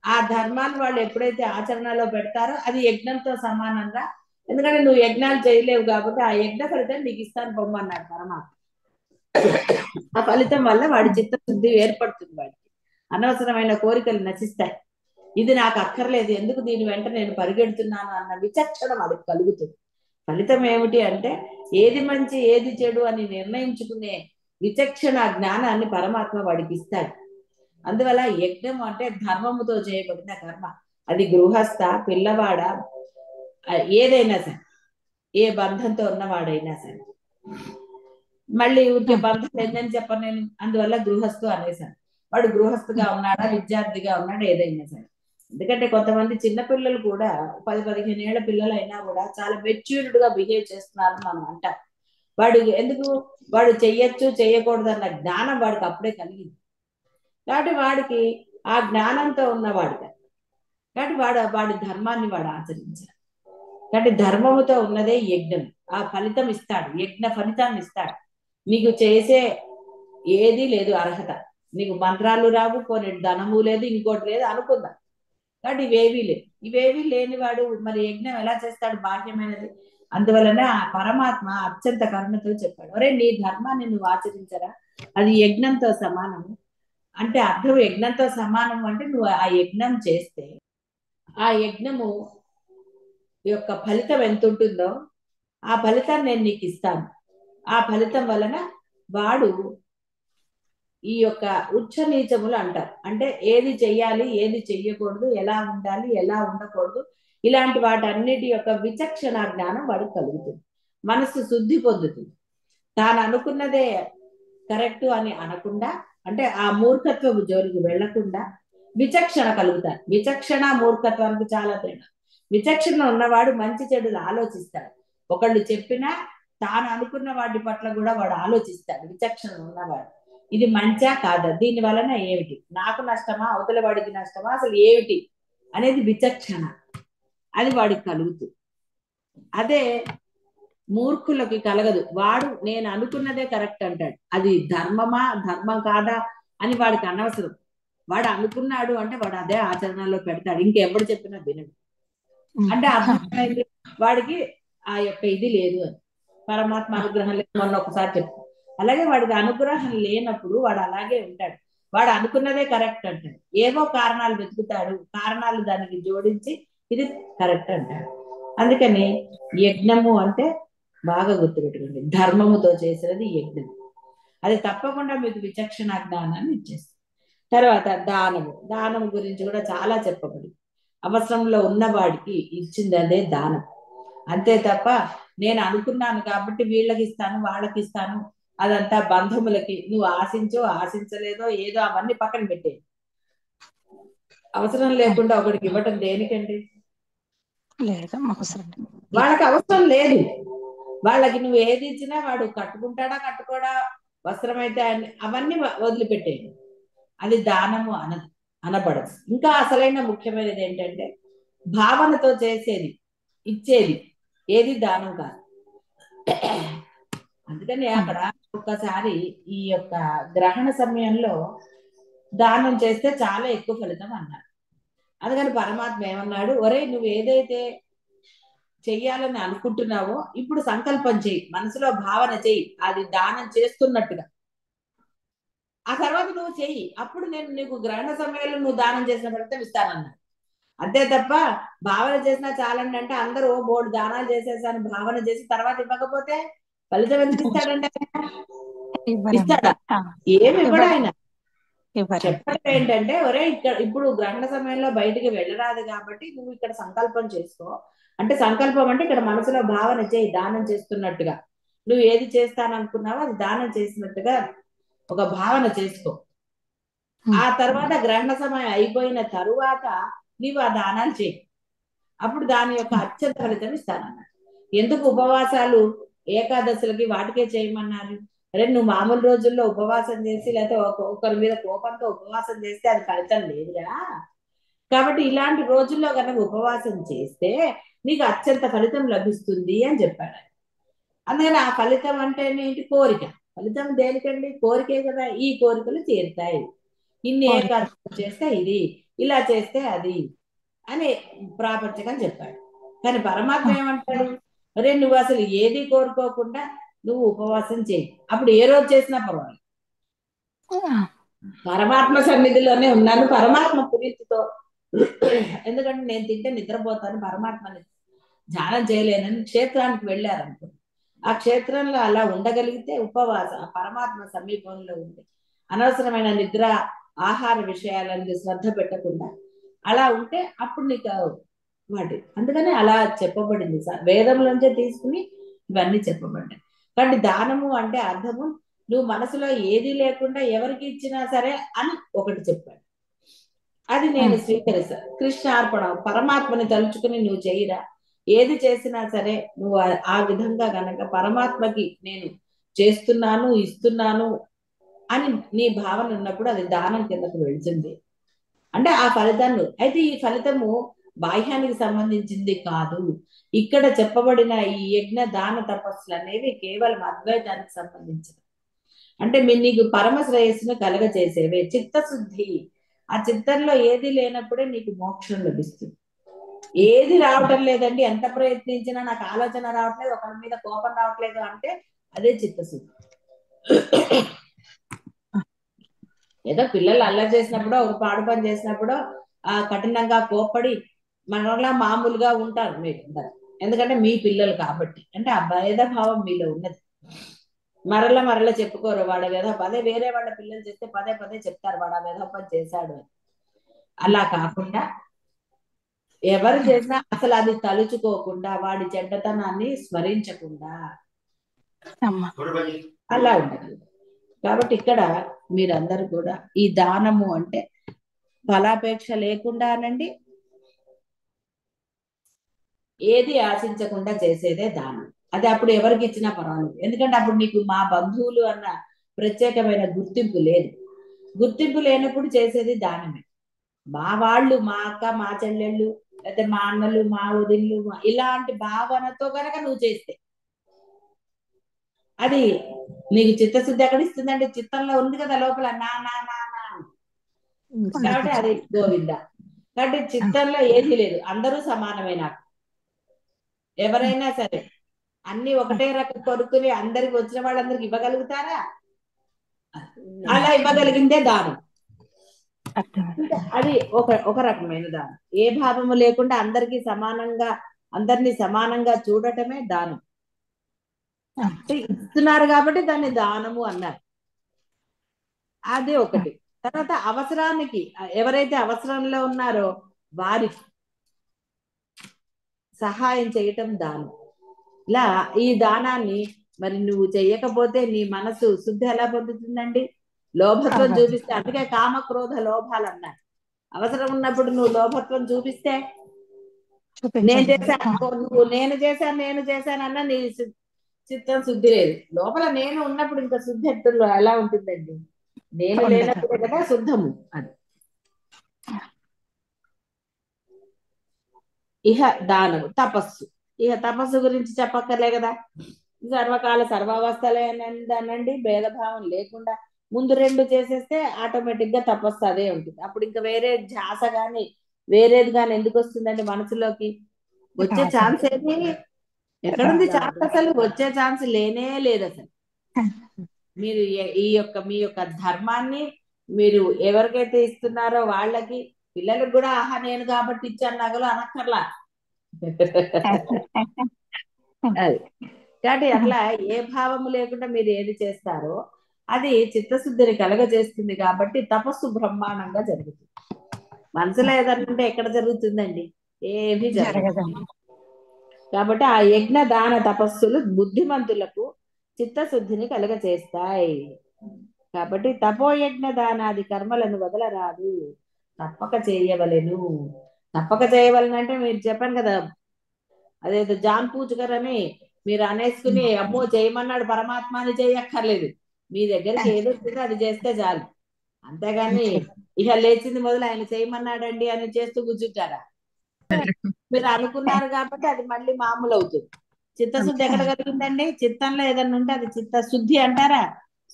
ఆ ధర్మాన్ని వాళ్ళు ఎప్పుడైతే ఆచరణలో పెడతారో అది యజ్ఞంతో సమానంగా, ఎందుకంటే నువ్వు యజ్ఞాలు చేయలేవు కాబట్టి ఆ యజ్ఞ ఫలితం నీకు ఇస్తాను పొమ్మన్నాడు పరమాత్మ. ఆ ఫలితం వల్ల వాడి చిత్తశుద్ధి ఏర్పడుతుంది, వాడికి అనవసరమైన కోరికలు నశిస్తాయి. ఇది నాకు అక్కర్లేదు, ఎందుకు దీని వెంట నేను పరిగెడుతున్నాను అన్న విచక్షణ వాడికి కలుగుతుంది. ఫలితం ఏమిటి అంటే ఏది మంచి ఏది చెడు అని నిర్ణయించుకునే విచక్షణ జ్ఞానాన్ని పరమాత్మ వాడికి ఇస్తాడు. అందువల్ల యజ్ఞం అంటే ధర్మముతో చేయబడిన కర్మ. అది గృహస్థ, పిల్లవాడ, ఏదైనా సరే, ఏ బంధంతో ఉన్నవాడైనా సరే. మళ్ళీ ఊరికే బంధం లేదని చెప్పను నేను, అందువల్ల గృహస్థు అనేసాను. వాడు గృహస్థుగా ఉన్నాడా, విద్యార్థిగా ఉన్నాడా, ఏదైనా సరే. ఎందుకంటే కొంతమంది చిన్నపిల్లలు కూడా 10-15 ఏళ్ల పిల్లలు అయినా కూడా చాలా మెచ్యూర్డ్ గా బిహేవ్ చేస్తున్నారు మనం అంటాం. వాడు ఎందుకు, వాడు చెయ్యొచ్చు చేయకూడదు అన్న జ్ఞానం వాడికి అప్పుడే కలిగింది. కాబట్టి వాడికి ఆ జ్ఞానంతో ఉన్నవాడు కాబట్టి వాడి ధర్మాన్ని వాడు ఆచరించాడు. కాబట్టి ధర్మముతో ఉన్నదే యజ్ఞం. ఆ ఫలితం ఇస్తాడు, యజ్ఞ ఫలితాన్ని ఇస్తాడు. నీకు చేసే ఏది లేదు అర్హత, నీకు మంత్రాలు రావు, పోనీ ధనము లేదు, ఇంకోటి లేదు అనుకుందాం. కాబట్టి ఇవేవీ లేనివాడు మరి యజ్ఞం ఎలా చేస్తాడు, బాహ్యమైనది. అందువలన ఆ పరమాత్మ అత్యంత కరుణతో చెప్పాడు, అరే నీ ధర్మాన్ని నువ్వు ఆచరించరా, అది యజ్ఞంతో సమానము. అంటే అర్థం యజ్ఞంతో సమానం అంటే నువ్వు ఆ యజ్ఞం చేస్తే ఆ యజ్ఞము యొక్క ఫలితం ఎంత ఉంటుందో ఆ ఫలితాన్ని నేను నీకు ఇస్తాను. ఆ ఫలితం వలన వాడు ఈ యొక్క ఉచ్చ నీచములు అంటారు, అంటే ఏది చెయ్యాలి ఏది చెయ్యకూడదు, ఎలా ఉండాలి ఎలా ఉండకూడదు, ఇలాంటి వాటన్నిటి యొక్క విచక్షణ జ్ఞానం వాడికి కలుగుతుంది. మనసు శుద్ధి పొందుతుంది. తాను అనుకున్నదే కరెక్ట్ అని అనకుండా, అంటే ఆ మూర్ఖత్వపు జోలికి వెళ్లకుండా విచక్షణ కలుగుతారు. విచక్షణ మూర్ఖత్వానికి చాలా తేడా. విచక్షణ ఉన్నవాడు మంచి చెడులు ఆలోచిస్తాడు. ఒకళ్ళు చెప్పినా తాను అనుకున్న వాటి పట్ల కూడా వాడు ఆలోచిస్తాడు. విచక్షణ ఉన్నవాడు ఇది మంచా కాదా, దీని వలన ఏమిటి, నాకు నష్టమా అవతల వాడికి నష్టమా, అసలు ఏమిటి అనేది విచక్షణ, అది వాడికి కలుగుతుంది. అదే మూర్ఖులకి కలగదు. వాడు నేను అనుకున్నదే కరెక్ట్ అంటాడు. అది ధర్మం కాదా అని వాడికి అనవసరం. వాడు అనుకున్నాడు అంటే వాడు అదే ఆచరణలో పెడతాడు, ఇంకెవడు చెప్పినా వినడు. అంటే అర్థమైంది వాడికి ఆ యొక్క ఇది లేదు అని, పరమాత్మ అనుగ్రహం లేదు. మొన్న ఒకసారి చెప్పు, అలాగే వాడికి అనుగ్రహం లేనప్పుడు వాడు అలాగే ఉంటాడు. వాడు అనుకున్నదే కరెక్ట్ అంటాడు, ఏవో కారణాలు వెతుకుతాడు, కారణాలు దానికి జోడించి ఇది కరెక్ట్ అంటాడు. అందుకని యజ్ఞము అంటే బాగా గుర్తుపెట్టుకోండి, ధర్మముతో చేసినది యజ్ఞం. అది తప్పకుండా మీకు విచక్షణ జ్ఞానాన్ని ఇచ్చేస్తుంది. తర్వాత దానము, దానం గురించి కూడా చాలా చెప్పబడి అవసరంలో ఉన్నవాడికి ఇచ్చింది అదే దానం. అంతే తప్ప నేను అనుకున్నాను కాబట్టి వీళ్ళకి ఇస్తాను వాళ్ళకి ఇస్తాను అదంతా బంధములకి, నువ్వు ఆశించో ఆశించలేదో ఏదో అవన్నీ పక్కన పెట్టే. అవసరం లేకుండా ఒకడికి ఇవ్వటం దేనికండి? లేదమ్మా అవసరం వాళ్ళకి అవసరం లేదు. వాళ్ళకి నువ్వు ఏది ఇచ్చినా వాడు కట్టుకుంటాడా కట్టుకోడా, వస్త్రమైతే అవన్నీ వదిలిపెట్టేది. అది దానము అనబడదు. ఇంకా అసలైన ముఖ్యమైనది ఏంటంటే భావనతో చేసేది, ఇచ్చేది ఏది దానం కాదు. అందుకని అక్కడ ఒక్కసారి ఈ యొక్క గ్రహణ సమయంలో దానం చేస్తే చాలా ఎక్కువ ఫలితం అన్నారు. అందుకని పరమాత్మ ఏమన్నాడు, ఒరే నువ్వు ఏదైతే చెయ్యాలని అనుకుంటున్నావో ఇప్పుడు సంకల్పం చెయ్యి, మనసులో భావన చెయ్యి, అది దానం చేస్తున్నట్టుగా. ఆ తర్వాత నువ్వు చెయ్యి, అప్పుడు నేను నీకు గ్రహణ సమయంలో నువ్వు దానం చేసిన ఫలితం ఇస్తానన్నాడు. అంతే తప్ప భావన చేసినా చాలండి అంటే అందరూ బోర్డు దానాలు చేసేసాను భావన చేసి తర్వాత ఇవ్వకపోతే ఫలితం ఎందుకు ఇస్తాడంటే? ఇస్తాడా? ఏమి ఇవ్వడు ఆయన. చెప్పడం ఏంటంటే ఒరే ఇక్కడ ఇప్పుడు గ్రహణ సమయంలో బయటికి వెళ్ళరాదు కాబట్టి నువ్వు ఇక్కడ సంకల్పం చేసుకో. అంటే సంకల్పం అంటే ఇక్కడ మనసులో భావన చేయి, దానం చేస్తున్నట్టుగా. నువ్వు ఏది చేస్తాననుకున్నావో అది దానం చేసినట్టుగా ఒక భావన చేసుకో. ఆ తర్వాత గ్రహణ సమయం అయిపోయిన తరువాత నీవు ఆ దానాలు చేయి, అప్పుడు దాని యొక్క అత్యంత ఫలితం ఇస్తానన్నారు. ఎందుకు ఉపవాసాలు ఏకాదశులకి వాటికే చేయమన్నారు? అరే నువ్వు మామూలు రోజుల్లో ఉపవాసం చేసి లేకపోతే ఒకరి మీద కోపంతో ఉపవాసం చేస్తే అది ఫలితం లేదురా. కాబట్టి ఇలాంటి రోజుల్లో కనుక ఉపవాసం చేస్తే నీకు అత్యంత ఫలితం లభిస్తుంది అని చెప్పాడు. అందుకని ఆ ఫలితం అంటే ఏంటి? కోరిక. ఫలితం దేనికండి? కోరికే కదా. ఈ కోరికలు తీరుతాయి, ఇన్ని ఏకాదశులు చేస్తే ఇది, ఇలా చేస్తే అది అని ప్రాపంచకం చెప్పాడు. కానీ పరమాత్మ ఏమంటాడు, అరే నువ్వు అసలు ఏది కోరుకోకుండా నువ్వు ఉపవాసం చేయి, అప్పుడు ఏ రోజు చేసినా పర్వాలేదు. పరమాత్మ సన్నిధిలోనే ఉన్నాను, పరమాత్మ పురీతితో. ఎందుకంటే నేను తింటే నిద్రపోతాను, పరమాత్మని ధ్యానం చేయలేనని క్షేత్రానికి వెళ్ళారనుకో, ఆ క్షేత్రంలో అలా ఉండగలిగితే ఉపవాస పరమాత్మ సమీపంలో ఉంది, అనవసరమైన నిద్ర ఆహార విషయాలను శ్రద్ధ పెట్టకుండా అలా ఉంటే అప్పుడు నీకు వాటి. అందుకని అలా చెప్పబడింది వేదంలోంచే తీసుకుని ఇవన్నీ చెప్పబడ్డాయి. కాబట్టి దానము అంటే అర్థము నువ్వు మనసులో ఏది లేకుండా ఎవరికి ఇచ్చినా సరే అని ఒకటి చెప్పాడు, అది నేను స్వీకరిస్తాను. కృష్ణార్పణ, పరమాత్మని తలుచుకుని నువ్వు చేయరా, ఏది చేసినా సరే నువ్వు ఆ విధంగా గనక పరమాత్మకి నేను చేస్తున్నాను ఇస్తున్నాను అని నీ భావన ఉన్నప్పుడు అది దానం కిందకు వెళ్తుంది. అంటే ఆ ఫలితాన్ని, అయితే ఈ ఫలితము బాహ్యానికి సంబంధించింది కాదు. ఇక్కడ చెప్పబడిన ఈ యజ్ఞ దాన తపస్సులు అనేవి కేవలం అద్వైతానికి సంబంధించిన, అంటే నీకు పరమ శ్రేయస్సును కలగ చేసేవే. చిత్తశుద్ధి, ఆ చిత్తంలో ఏది లేనప్పుడే నీకు మోక్షం లభిస్తుంది. ఏది రావటం లేదండి, ఎంత ప్రయత్నించినా నాకు ఆలోచన రావట్లేదు, ఒకరి మీద కోపం రావట్లేదు అంటే అదే చిత్తశుద్ధి. ఏదో పిల్లలు అల్లరి చేసినప్పుడు ఒక పాడు పని చేసినప్పుడు ఆ కఠినంగా కోప్పడి మనలా మామూలుగా ఉంటారు మీరు, ఎందుకంటే మీ పిల్లలు కాబట్టి. అంటే ఆ భేదభావం మీలో ఉన్నది. మరల చెప్పుకోరు వాడు వేధ పదే, వేరే వాళ్ళ పిల్లలు చేస్తే పదే పదే చెప్తారు వాడు ఆ వేధ పని చేశాడు అని. అలా కాకుండా ఎవరు చేసినా అసలు అది తలుచుకోకుండా వాడి చెడ్డతనాన్ని స్మరించకుండా అలా ఉండాలి. కాబట్టి ఇక్కడ మీరందరూ కూడా ఈ దానము అంటే ఫలాపేక్ష లేకుండా అనండి, ఏది ఆశించకుండా చేసేదే దానం. అది అప్పుడు ఎవరికి ఇచ్చినా పర్వాలేదు, ఎందుకంటే అప్పుడు నీకు మా బంధువులు అన్న ప్రత్యేకమైన గుర్తింపు లేదు. గుర్తింపు లేనప్పుడు చేసేది దానమే. మా వాళ్ళు, మా అక్క మా చెల్లెళ్ళు లేకపోతే మా అన్నలు మా వదిళ్ళు ఇలాంటి భావనతో కనుక నువ్వు చేస్తే అది నీకు చిత్తశుద్ధి ఎక్కడ ఇస్తుందంటే చిత్తంలో ఉంది కదా లోపల నా నా నా నా. కాబట్టి అది గోవింద. కాబట్టి చిత్తంలో ఏది లేదు, అందరూ సమానమే. నాకు ఎవరైనా సరే అన్ని ఒకటే రకం కొనుక్కుని అందరికి వచ్చిన వాళ్ళందరికి ఇవ్వగలుగుతారా? అలా ఇవ్వగలిగిందే దానం. అది ఒక రకమైన దానం. ఏ భావము లేకుండా అందరికీ సమానంగా, అందరినీ సమానంగా చూడటమే దానం. ఇస్తున్నారు కాబట్టి దాన్ని దానము అన్నారు. అదే ఒకటి. తర్వాత అవసరానికి ఎవరైతే అవసరంలో ఉన్నారో వారికి సహాయం చేయటం దానం. ఇలా ఈ దానాన్ని మరి నువ్వు చెయ్యకపోతే నీ మనసు శుద్ధి ఎలా పొందుతుందండి? లోభత్వం అవ్వదు. చూపిస్తే, అందుకే కామ క్రోధ లోభాలు అన్నారు. అవసరం ఉన్నప్పుడు నువ్వు లోభత్వం చూపిస్తే నేను చూపించకూడదు. చేశాను, నువ్వు నేను చేశానన్న నీ చిత్తం శుద్ధి లేదు. లోపల నేను ఉన్నప్పుడు ఇంకా శుద్ధి ఎత్తుల్లో ఎలా ఉంటుందండి? నేను ఉండదు. లేనప్పుడే కదా శుద్ధము అని. ఇహ దానము తపస్సు. ఇహ తపస్సు గురించి చెప్పక్కర్లే కదా. సర్వకాల సర్వావస్థలే అనండి, భేదభావం లేకుండా ముందు రెండు చేసేస్తే ఆటోమేటిక్ గా తపస్సు అదే ఉంటుంది. అప్పుడు ఇంకా వేరే ధ్యాస గాని వేరేది గాని ఎందుకు వస్తుందండి మనసులోకి? వచ్చే రాదు. ఛాన్స్ ఏది? ఎక్కడుంది ఛాన్స్? రాదు. అసలు వచ్చే ఛాన్స్ లేనే లేదు అసలు. మీరు మీ యొక్క ధర్మాన్ని మీరు ఎవరికైతే ఇస్తున్నారో వాళ్ళకి, పిల్లలకు కూడా ఆహా నేను కాబట్టి ఇచ్చాను నగలు అనక్కర్లా. అది కాబట్టి అట్లా ఏ భావము లేకుండా మీరు ఏది చేస్తారో అది చిత్తశుద్ధిని కలగజేస్తుంది. కాబట్టి తపస్సు బ్రహ్మాండంగా జరుగుతుంది. మనసులో ఏదన్నంటే ఎక్కడ జరుగుతుందండి? ఏమీ జరగదు. జరగదండి. కాబట్టి ఆ యజ్ఞ దాన తపస్సులు బుద్ధిమంతులకు చిత్తశుద్ధిని కలుగచేస్తాయి. కాబట్టి తపోయజ్ఞ దానాది కర్మలను వదలరాదు, తప్పక చేయవలెను. తప్పక చేయవలనంటే మీరు చెప్పాను కదా, అదేదో జాన్ పూజకర్ అని మీరు అనేసుకుని అమ్మో చేయమన్నాడు పరమాత్మ అని చేయక్కర్లేదు. మీ దగ్గరికి ఏది వచ్చిందో అది చేస్తే చాలు. అంతేగాని అంతే. ఇక లేచింది మొదలు ఆయన చేయమన్నాడండి అని చేస్తూ కూర్చుంటారా? మీరు అనుకున్నారు కాబట్టి అది మళ్ళీ మామూలు అవుతుంది. చిత్తశుద్ధి ఎక్కడ కలిగిందండి? చిత్తంలో ఏదన్నా ఉంటే అది చిత్తశుద్ధి అంటారా?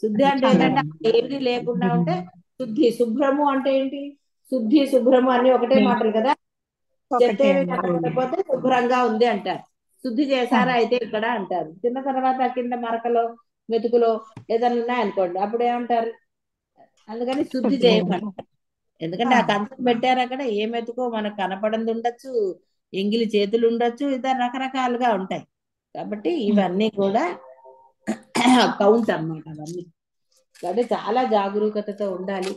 శుద్ధి అంటే ఏంటంటే ఏది లేకుండా ఉంటే శుద్ధి. శుభ్రము అంటే ఏంటి? శుద్ధి శుభ్రము అన్ని ఒకటే మాటలు కదా. ఒకటే చెత్తేమి అండి. కనపడకపోతే శుభ్రంగా ఉంది అంటారు. శుద్ధి చేశారా అయితే ఇక్కడ అంటారు. తిన్న తర్వాత కింద మరకలో మెతుకులో ఏదైనా ఉన్నాయనుకోండి అప్పుడు ఏమంటారు? అందుకని శుద్ధి శుద్ధి చేయమని. అంటారు. ఎందుకంటే ఆ కంచం పెట్టారు అక్కడ, ఏ మెతుకో మనకు కనపడింది ఉండొచ్చు, ఎంగిలి చేతులు ఉండొచ్చు, ఇతర రకరకాలుగా ఉంటాయి. కాబట్టి ఇవన్నీ కూడా కౌంట్ అన్నమాట అవన్నీ. కాబట్టి చాలా జాగరూకతతో ఉండాలి.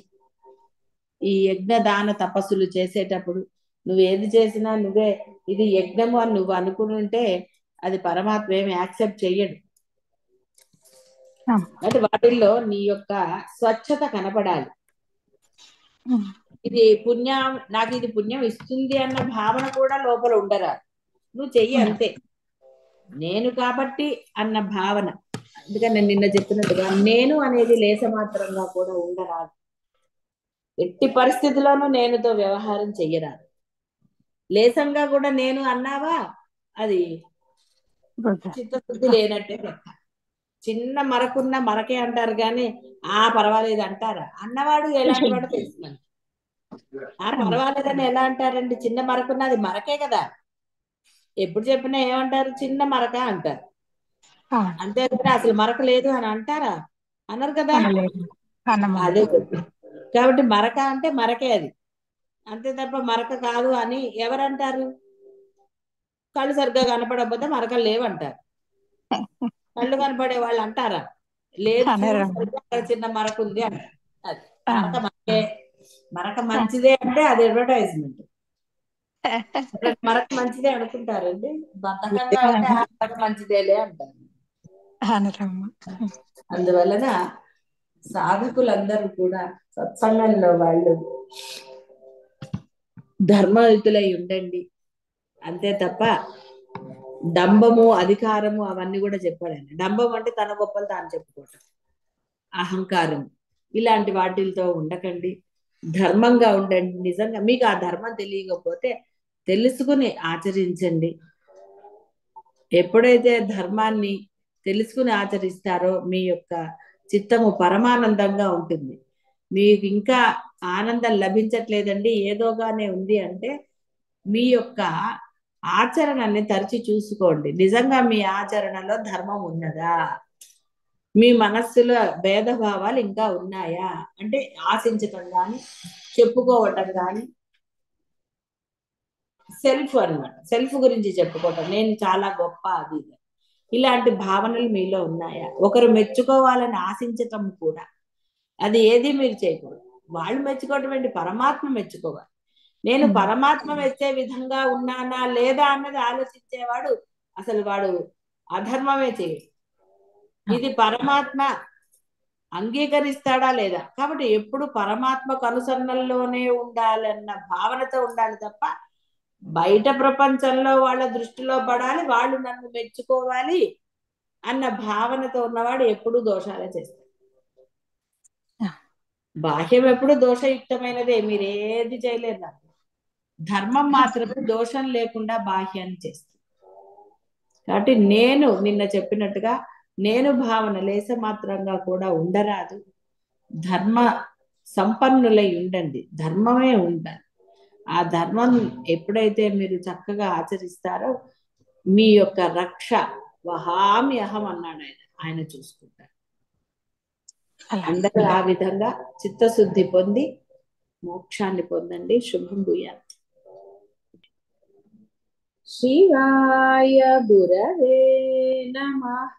ఈ యజ్ఞ దాన తపస్సులు చేసేటప్పుడు నువ్వు ఏది చేసినా నువ్వే ఇది యజ్ఞము అని నువ్వు అనుకుని ఉంటే అది పరమాత్మ ఏమి యాక్సెప్ట్ చెయ్యడు. అంటే వాటిల్లో నీ యొక్క స్వచ్ఛత కనపడాలి. ఇది పుణ్యం, నాకు ఇది పుణ్యం ఇస్తుంది అన్న భావన కూడా లోపల ఉండరాదు. నువ్వు చెయ్యి అంతే. నేను కాబట్టి అన్న భావన. అందుకని నేను నిన్న చెప్పినట్టుగా నేను అనేది లేస మాత్రంగా కూడా ఉండరాదు. ఎట్టి పరిస్థితుల్లోనూ నేనుతో వ్యవహారం చెయ్యరాదు. లేసంగా కూడా నేను అన్నావా అది చిత్తశుద్ధి లేనట్టే లెక్క. చిన్న మరకున్న మరకే అంటారు కానీ ఆ పర్వాలేదు అంటారా? అన్నవాడు ఎలాంటి వాడు తెలుసు. ఆ పర్వాలేదని ఎలా అంటారండి? చిన్న మరకున్న అది మరకే కదా. ఎప్పుడు చెప్పినా ఏమంటారు? చిన్న మరక అంటారు. అంతే కదా. అసలు మరక లేదు అని అంటారా? అన్నారు కదా. అదే కాబట్టి మరక అంటే మరకే అది, అంతే తప్ప మరక కాదు అని ఎవరంటారు? కళ్ళు సరిగ్గా కనపడకపోతే మరకలు లేవంటారు. కళ్ళు కనపడే వాళ్ళు అంటారా? లేదు చూడు సరిగ్గా చిన్న మరక ఉంది అంటారు. అది మరక మరకే. మరక మంచిదే అంటే అది అడ్వర్టైజ్మెంట్. మరక మంచిదే అనుకుంటారండి. బద్ధకంగా ఉంటే ఆ మరక మంచిదేలే అంటారు. అందువలన సాధకులందరూ కూడా సత్సంగంలో వాళ్ళు ధర్మయుతులై ఉండండి. అంతే తప్ప డంబము అధికారము అవన్నీ కూడా చెప్పాడండి. డంబం అంటే తన గొప్పలు తాను చెప్పుకోవటం, అహంకారం, ఇలాంటి వాటిలతో ఉండకండి. ధర్మంగా ఉండండి. నిజంగా మీకు ఆ ధర్మం తెలియకపోతే తెలుసుకుని ఆచరించండి. ఎప్పుడైతే ధర్మాన్ని తెలుసుకుని ఆచరిస్తారో మీ యొక్క చిత్తము పరమానందంగా ఉంటుంది. మీకు ఇంకా ఆనందం లభించట్లేదండి, ఏదోగానే ఉంది అంటే మీ యొక్క ఆచరణని తరచి చూసుకోండి. నిజంగా మీ ఆచరణలో ధర్మం ఉన్నదా? మీ మనస్సులో భేదభావాలు ఇంకా ఉన్నాయా అంటే ఆశించటం కానీ చెప్పుకోవటం కానీ, సెల్ఫ్ అన్నమాట. సెల్ఫ్ గురించి చెప్పుకోవటం, నేను చాలా గొప్ప అది ఇలాంటి భావనలు మీలో ఉన్నాయా? ఒకరు మెచ్చుకోవాలని ఆశించటం కూడా అది ఏది మీరు చేయకూడదు. వాళ్ళు మెచ్చుకోవటం ఏంటి, పరమాత్మ మెచ్చుకోవాలి. నేను పరమాత్మ మెచ్చే విధంగా ఉన్నానా లేదా అన్నది ఆలోచించేవాడు అసలు వాడు అధర్మమే చేయడు. ఇది పరమాత్మ అంగీకరిస్తాడా లేదా. కాబట్టి ఎప్పుడు పరమాత్మకు అనుసరణలోనే ఉండాలన్న భావనతో ఉండాలి తప్ప బయట ప్రపంచంలో వాళ్ళ దృష్టిలో పడాలి, వాళ్ళు నన్ను మెచ్చుకోవాలి అన్న భావనతో ఉన్నవాడు ఎప్పుడు దోషాలే చేస్తాడు. బాహ్యం ఎప్పుడు దోషయుక్తమైనదే, మీరు ఏది చేయలేరు. నాకు ధర్మం మాత్రమే దోషం లేకుండా బాహ్యాన్ని చేస్తుంది. కాబట్టి నేను నిన్న చెప్పినట్టుగా నేను భావన లేస మాత్రంగా కూడా ఉండరాదు. ధర్మ సంపన్నులై ఉండండి, ధర్మమే ఉండాలి. ఆ ధర్మం ఎప్పుడైతే మీరు చక్కగా ఆచరిస్తారో మీ యొక్క రక్ష వహామి అహం అన్నాడు ఆయన చూసుకుంటారు. అందరూ ఆ విధంగా చిత్తశుద్ధి పొంది మోక్షాన్ని పొందండి. శుభం భూయాత్. శివాయ గురవే నమః.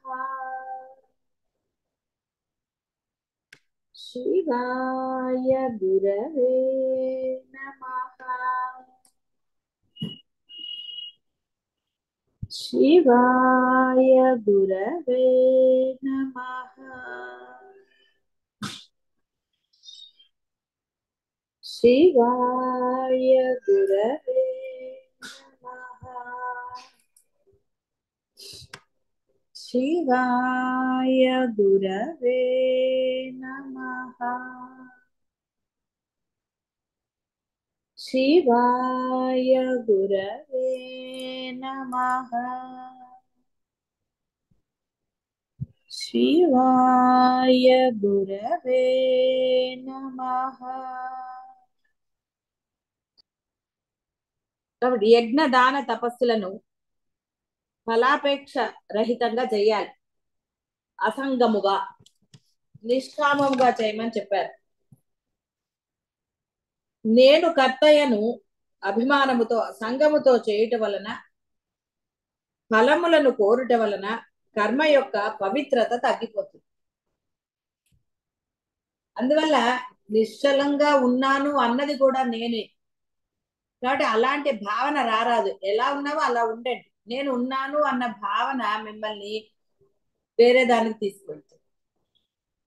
శివాయ గురవే నమః. శివాయ గురవే నమః. శివాయ గురవే నమః. శివాయ గురవే నమః. శివాయ గురవే నమః. శివాయ గురవే నమః. కాబట్టి యజ్ఞ దాన తపస్సులను ఫలాపేక్ష రహితంగా చేయాలి, అసంగముగా నిష్కామముగా చేయమని చెప్పారు. నేను కర్తయ్యను అభిమానముతో సంగముతో చేయుట వలన, ఫలములను కోరుట వలన కర్మ యొక్క పవిత్రత తగ్గిపోతుంది. అందువల్ల నిశ్చలంగా ఉన్నాను అన్నది కూడా నేనే. కాబట్టి అలాంటి భావన రారాదు. ఎలా ఉన్నావో అలా ఉండండి. నేను ఉన్నాను అన్న భావన మిమ్మల్ని వేరే దానికి తీసుకెళ్తుంది.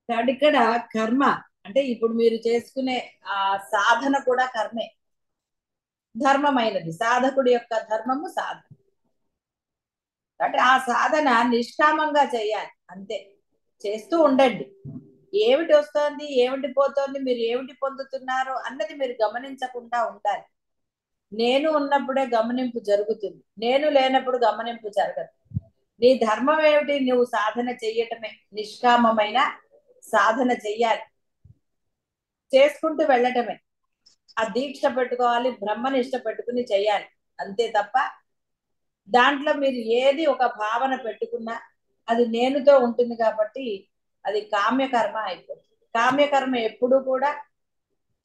కాబట్టి ఇక్కడ కర్మ అంటే ఇప్పుడు మీరు చేసుకునే ఆ సాధన కూడా కర్మే, ధర్మమైనది. సాధకుడి యొక్క ధర్మము సాధన. కాబట్టి ఆ సాధన నిష్కామంగా చేయాలి, అంతే. చేస్తూ ఉండండి. ఏమిటి వస్తోంది, ఏమిటి పోతోంది, మీరు ఏమిటి పొందుతున్నారు అన్నది మీరు గమనించకుండా ఉండాలి. నేను ఉన్నప్పుడే గమనింపు జరుగుతుంది, నేను లేనప్పుడు గమనింపు జరగదు. నీ ధర్మం ఏమిటి, నువ్వు సాధన చెయ్యటమే, నిష్కామమైన సాధన చెయ్యాలి, చేసుకుంటూ వెళ్ళటమే. ఆ దీక్ష పెట్టుకోవాలి, బ్రహ్మనిష్ట పెట్టుకుని చెయ్యాలి, అంతే తప్ప దాంట్లో మీరు ఏది ఒక భావన పెట్టుకున్నా అది నేనుతో ఉంటుంది కాబట్టి అది కామ్యకర్మ అయిపోతుంది. కామ్యకర్మ ఎప్పుడు కూడా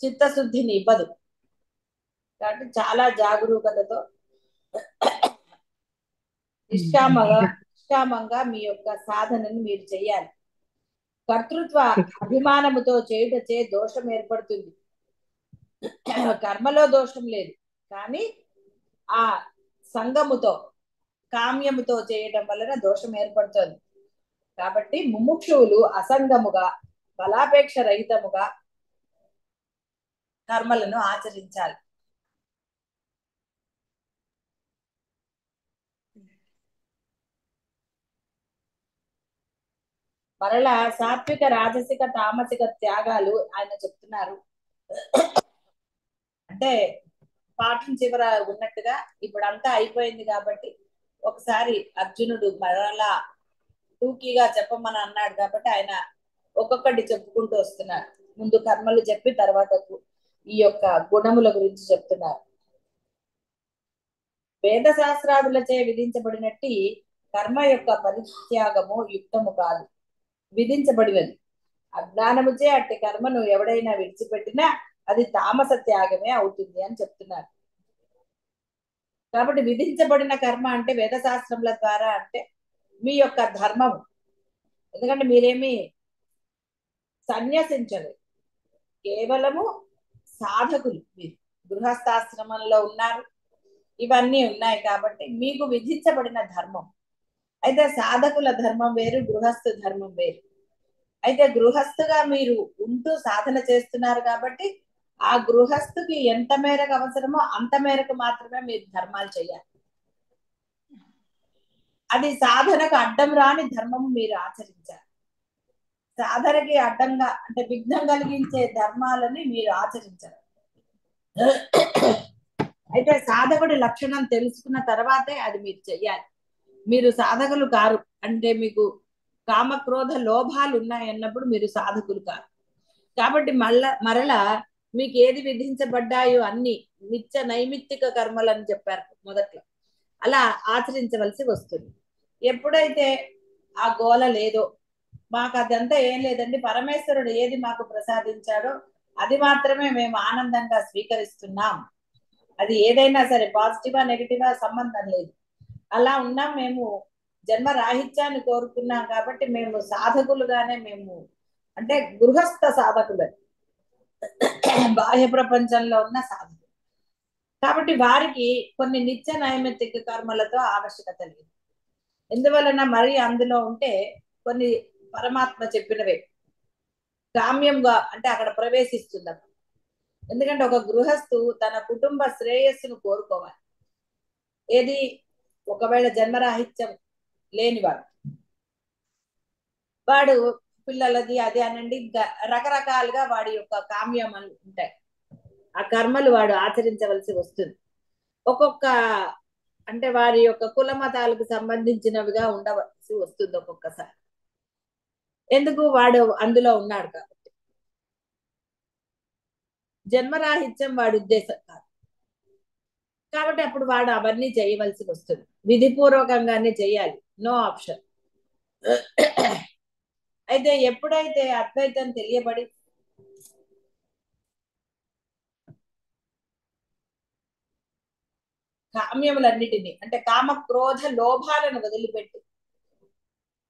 చిత్తశుద్ధిని ఇవ్వదు. కాబట్టి చాలా జాగరూకతతో నిష్కామంగా మీ యొక్క సాధనను మీరు చెయ్యాలి. కర్తృత్వ అభిమానముతో చేయుటచే దోషం ఏర్పడుతుంది. కర్మలో దోషం లేదు, కానీ ఆ సంగముతో కామ్యముతో చేయటం వలన దోషం ఏర్పడుతుంది. కాబట్టి ముముక్షువులు అసంగముగా ఫలాపేక్ష రహితముగా కర్మలను ఆచరించాలి. మరలా సాత్విక రాజసిక తామసిక త్యాగాలు ఆయన చెప్తున్నారు. అంటే పాఠం చివర ఉన్నట్టుగా ఇప్పుడు అంతా అయిపోయింది కాబట్టి ఒకసారి అర్జునుడు మరలా టూకీగా చెప్పమని అన్నాడు కాబట్టి ఆయన ఒక్కొక్కటి చెప్పుకుంటూ వస్తున్నారు. ముందు కర్మలు చెప్పి తర్వాత ఈ యొక్క గుణముల గురించి చెప్తున్నారు. వేద శాస్త్రాదులచే విధించబడినట్టు కర్మ యొక్క పరిత్యాగము యుక్తము కాదు, విధించబడినది. అజ్ఞానముచే అట్టి కర్మను ఎవడైనా విడిచిపెట్టినా అది తామస త్యాగమే అవుతుంది అని చెప్తున్నారు. కాబట్టి విధించబడిన కర్మ అంటే వేదశాస్త్రముల ద్వారా అంటే మీ యొక్క ధర్మము. ఎందుకంటే మీరేమి సన్యసించలేదు, కేవలము సాధకులు మీరు, గృహస్థాశ్రమంలో ఉన్నారు, ఇవన్నీ ఉన్నాయి కాబట్టి మీకు విధించబడిన ధర్మం. అయితే సాధకుల ధర్మం వేరు, గృహస్థ ధర్మం వేరు. అయితే గృహస్థుగా మీరు ఉంటూ సాధన చేస్తున్నారు కాబట్టి ఆ గృహస్థుకి ఎంత మేరకు అవసరమో అంత మేరకు మాత్రమే మీరు ధర్మాలు చేయాలి. అది సాధనకు అడ్డం రాని ధర్మము మీరు ఆచరించాలి. సాధనకి అడ్డంగా అంటే విఘ్నం కలిగించే ధర్మాలని మీరు ఆచరించారు. అయితే సాధకుడి లక్షణం తెలుసుకున్న తర్వాతే అది మీరు చెయ్యాలి. మీరు సాధకులు కారు అంటే మీకు కామక్రోధ లోభాలు ఉన్నాయన్నప్పుడు మీరు సాధకులు కారు. కాబట్టి మరలా మీకు ఏది విధించబడ్డాయో అన్ని నిత్య నైమిత్తిక కర్మలు అని చెప్పారు మొదట్లో, అలా ఆచరించవలసి వస్తుంది. ఎప్పుడైతే ఆ గోల లేదో, మాకు అదంతా ఏం లేదండి, పరమేశ్వరుడు ఏది మాకు ప్రసాదించాడో అది మాత్రమే మేము ఆనందంగా స్వీకరిస్తున్నాం, అది ఏదైనా సరే పాజిటివా నెగిటివా సంబంధం లేదు, అలా ఉన్నాం, మేము జన్మ రాహిత్యాన్ని కోరుకున్నాం కాబట్టి మేము సాధకులుగానే మేము అంటే గృహస్థ సాధకులు, బాహ్య ప్రపంచంలో ఉన్న సాధకులు కాబట్టి వారికి కొన్ని నిత్య నైమిత్తిక కర్మలతో ఆవశ్యకత లేదు. ఎందువలన మరి అందులో ఉంటే కొన్ని పరమాత్మ చెప్పినవే కామ్యంగా అంటే అక్కడ ప్రవేశిస్తుంది. ఎందుకంటే ఒక గృహస్థు తన కుటుంబ శ్రేయస్సును కోరుకోవాలి. ఏది ఒకవేళ జన్మరాహిత్యం లేనివాడు, వాడు పిల్లలది అది అనండి ఇంకా రకరకాలుగా వాడి యొక్క కామ్యం ఉంటాయి, ఆ కర్మలు వాడు ఆచరించవలసి వస్తుంది. ఒక్కొక్క అంటే వారి యొక్క కుల మతాలకు సంబంధించినవిగా ఉండవలసి వస్తుంది ఒక్కొక్కసారి. ఎందుకు వాడు అందులో ఉన్నాడు కాబట్టి. జన్మరాహిత్యం వాడి ఉద్దేశం కాదు కాబట్టి అప్పుడు వాడు అవన్నీ చేయవలసి వస్తుంది, విధిపూర్వకంగానే చేయాలి, నో ఆప్షన్. అయితే ఎప్పుడైతే అద్వైతం తెలియబడి కామ్యములన్నిటినీ అంటే కామ క్రోధ లోభాలను వదిలిపెట్టి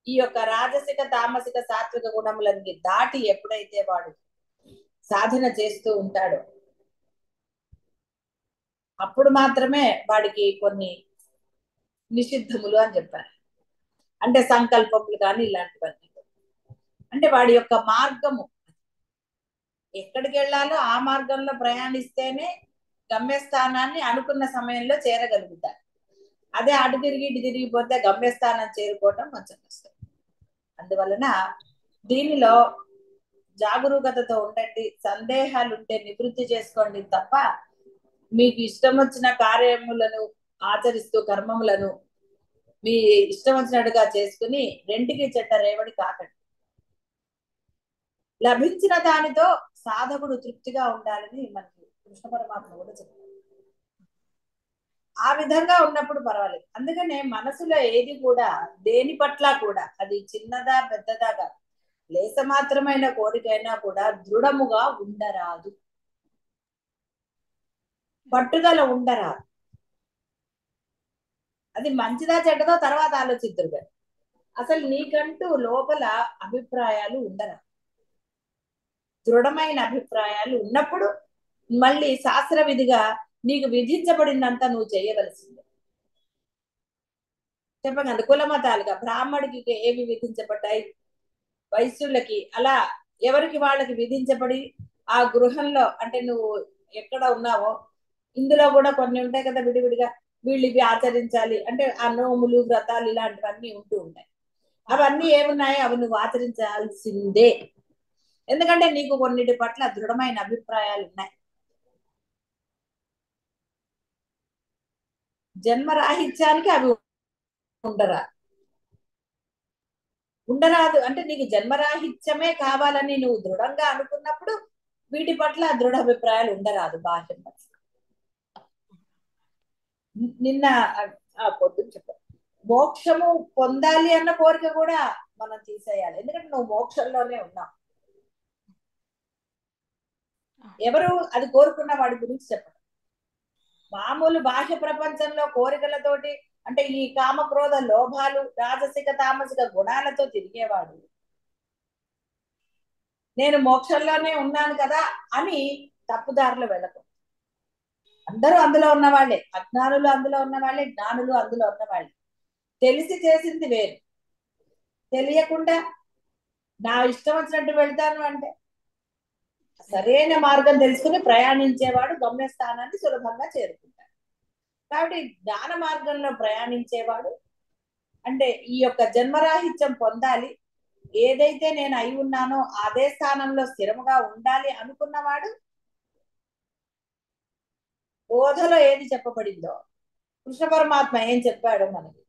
ఈ యొక్క రాజసిక తామసిక సాత్విక గుణములన్నీ దాటి ఎప్పుడైతే వాడు సాధన చేస్తూ ఉంటాడో అప్పుడు మాత్రమే వాడికి కొన్ని నిషిద్ధములు అని చెప్పారు. అంటే సంకల్పములు కానీ ఇలాంటివన్నీ, అంటే వాడి యొక్క మార్గము ఎక్కడికి వెళ్ళాలో ఆ మార్గంలో ప్రయాణిస్తేనే గమ్యస్థానాన్ని అనుకున్న సమయంలో చేరగలుగుతారు. అదే అటు తిరిగి ఇటు తిరిగిపోతే గమ్యస్థానం చేరుకోవటం కొంచెం కష్టం. అందువలన దీనిలో జాగరూకతతో ఉండండి, సందేహాలు ఉంటే నివృత్తి చేసుకోండి తప్ప మీకు ఇష్టం వచ్చిన కార్యములను ఆచరిస్తూ కర్మములను మీ ఇష్టం వచ్చినట్టుగా చేసుకుని రెంటికి చెట్ట రేవడి కాకండి. లభించిన దానితో సాధకుడు తృప్తిగా ఉండాలని మనకి కృష్ణ పరమాత్మ కూడా చెప్తారు. ఆ విధంగా ఉన్నప్పుడు పర్వాలేదు. అందుకనే మనసులో ఏది కూడా దేని పట్ల కూడా అది చిన్నదా పెద్దదా కాదు, లేస మాత్రమైన కోరికైనా కూడా దృఢముగా ఉండరాదు, పట్టుదల ఉండరాదు. అది మంచిదా చెడ్డదో తర్వాత ఆలోచిద్దరు. అసలు నీకంటూ లోపల అభిప్రాయాలు ఉండరా, దృఢమైన అభిప్రాయాలు ఉన్నప్పుడు మళ్ళీ శాస్త్ర విధిగా నీకు విధించబడినంత నువ్వు చేయవలసిందే. చెప్పగలరు కుల మతాలుగా బ్రాహ్మడికి ఏవి విధించబడ్డాయి, వైశ్యులకి అలా ఎవరికి వాళ్ళకి విధించబడి ఆ గృహంలో అంటే నువ్వు ఎక్కడ ఉన్నావో ఇందులో కూడా కొన్ని ఉంటాయి కదా విడివిడిగా, వీళ్ళు ఇవి ఆచరించాలి అంటే ఆ నోములు వ్రతాలు ఇలాంటివన్నీ ఉంటూ ఉంటాయి. అవన్నీ ఏమున్నాయో అవి నువ్వు ఆచరించాల్సిందే, ఎందుకంటే నీకు కొన్నిటి పట్ల దృఢమైన అభిప్రాయాలు ఉన్నాయి. జన్మరాహిత్యానికి అవి ఉండరాదు అంటే నీకు జన్మరాహిత్యమే కావాలని నువ్వు దృఢంగా అనుకున్నప్పుడు వీటి పట్ల దృఢ అభిప్రాయాలు ఉండరాదు. బాహ్యం పట్ల నిన్న పొద్దున చెప్పాను, మోక్షము పొందాలి అన్న కోరిక కూడా మనం తీసేయాలి, ఎందుకంటే నువ్వు మోక్షంలోనే ఉన్నావు. ఎవరు అది కోరుకున్న వాడి గురించి చెప్పడం, మామూలు బాహ్య ప్రపంచంలో కోరికలతోటి అంటే ఈ కామక్రోధ లోభాలు రాజసిక తామసిక గుణాలతో తిరిగేవాడు నేను మోక్షంలోనే ఉన్నాను కదా అని తప్పుదారిలో వెళ్ళకు. అందరూ అందులో ఉన్న వాళ్ళే, అజ్ఞానులు అందులో ఉన్న వాళ్ళే, జ్ఞానులు అందులో ఉన్న వాళ్ళే. తెలిసి చేసింది వేరు, తెలియకుండా నా ఇష్టం వచ్చినట్టు వెళ్తాను అంటే సరైన మార్గం తెలుసుకుని ప్రయాణించేవాడు గమ్యస్థానాన్ని సులభంగా చేరుకుంటాడు. కాబట్టి జ్ఞాన మార్గంలో ప్రయాణించేవాడు అంటే ఈ యొక్క జన్మరాహిత్యం పొందాలి, ఏదైతే నేను అయి ఉన్నానో అదే స్థానంలో స్థిరముగా ఉండాలి అనుకున్నవాడు బోధలో ఏది చెప్పబడిందో, కృష్ణ పరమాత్మ ఏం చెప్పాడో మనకి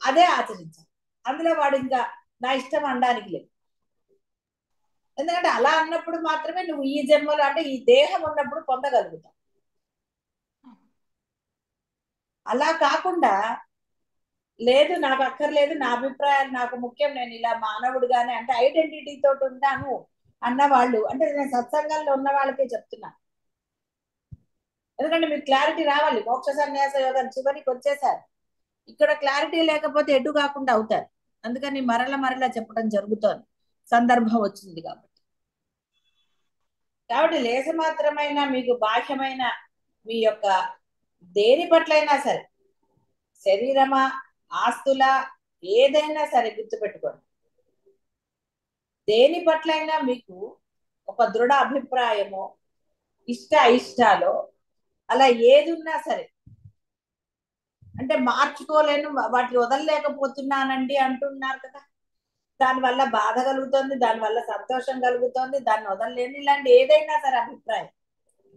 అదే ఆచరించాలి. అందులో వాడు ఇంకా నా ఇష్టం అనడానికి లేదు. ఎందుకంటే అలా అన్నప్పుడు మాత్రమే నువ్వు ఈ జన్మలో అంటే ఈ దేహం ఉన్నప్పుడు పొందగలుగుతావు. అలా కాకుండా లేదు నాకు అక్కర్లేదు, నా అభిప్రాయాలు నాకు ముఖ్యం, నేను ఇలా మానవుడుగానే అంటే ఐడెంటిటీ తోటి ఉంటాను అన్న వాళ్ళు, అంటే నేను సత్సంగంలో ఉన్న వాళ్ళకే చెప్తున్నా. ఎందుకంటే మీకు క్లారిటీ రావాలి. మోక్ష సన్యాస యోగం చివరికి వచ్చేసారు, ఇక్కడ క్లారిటీ లేకపోతే ఎటు కాకుండా అవుతారు. అందుకని మరల చెప్పడం జరుగుతోంది, సందర్భం వచ్చింది కాబట్టి. కాబట్టి లేస మాత్రమైన మీకు బాహ్యమైన మీ యొక్క దేని పట్లైనా సరే, శరీరమా ఆస్తుల ఏదైనా సరే గుర్తుపెట్టుకోండి, దేని పట్లైనా మీకు ఒక దృఢ అభిప్రాయమో ఇష్ట అయిష్టాలో అలా ఏది ఉన్నా సరే, అంటే మార్చుకోలేను వాటిని వదలలేకపోతున్నానండి అంటున్నారు కదా, దానివల్ల బాధ కలుగుతుంది, దానివల్ల సంతోషం కలుగుతుంది, దాన్ని వదలలేను, ఇలాంటి ఏదైనా సరే అభిప్రాయం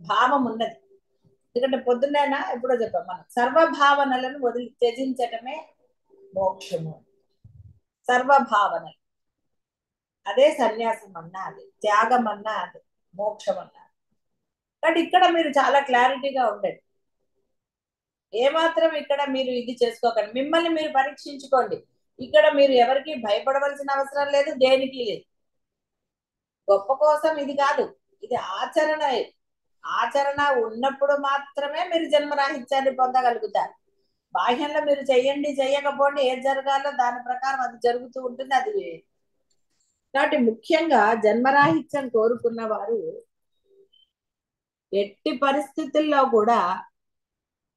భావం ఉన్నది. ఎందుకంటే పొద్దున్నైనా ఎప్పుడో చెప్పాం మనం, సర్వభావనలను వదిలి త్యజించటమే మోక్షము. సర్వభావనలు అదే సన్యాసం అన్నా, అదే త్యాగం అన్నా, అదే మోక్షం అన్నా. కాబట్టి ఇక్కడ మీరు చాలా క్లారిటీగా ఉండండి. ఏమాత్రం ఇక్కడ మీరు ఇది చేసుకోకండి, మిమ్మల్ని మీరు పరీక్షించుకోండి. ఇక్కడ మీరు ఎవరికి భయపడవలసిన అవసరం లేదు, దేనికి లేదు. గొప్ప కోసం ఇది కాదు, ఇది ఆచరణ. ఆచరణ ఉన్నప్పుడు మాత్రమే మీరు జన్మరాహిత్యాన్ని పొందగలుగుతారు. బాహ్యంలో మీరు చెయ్యండి చెయ్యకపోండి, ఏది జరగాలో దాని ప్రకారం అది జరుగుతూ ఉంటుంది, అది వేరు. కాబట్టి ముఖ్యంగా జన్మరాహిత్యం కోరుకున్న వారు ఎట్టి పరిస్థితుల్లో కూడా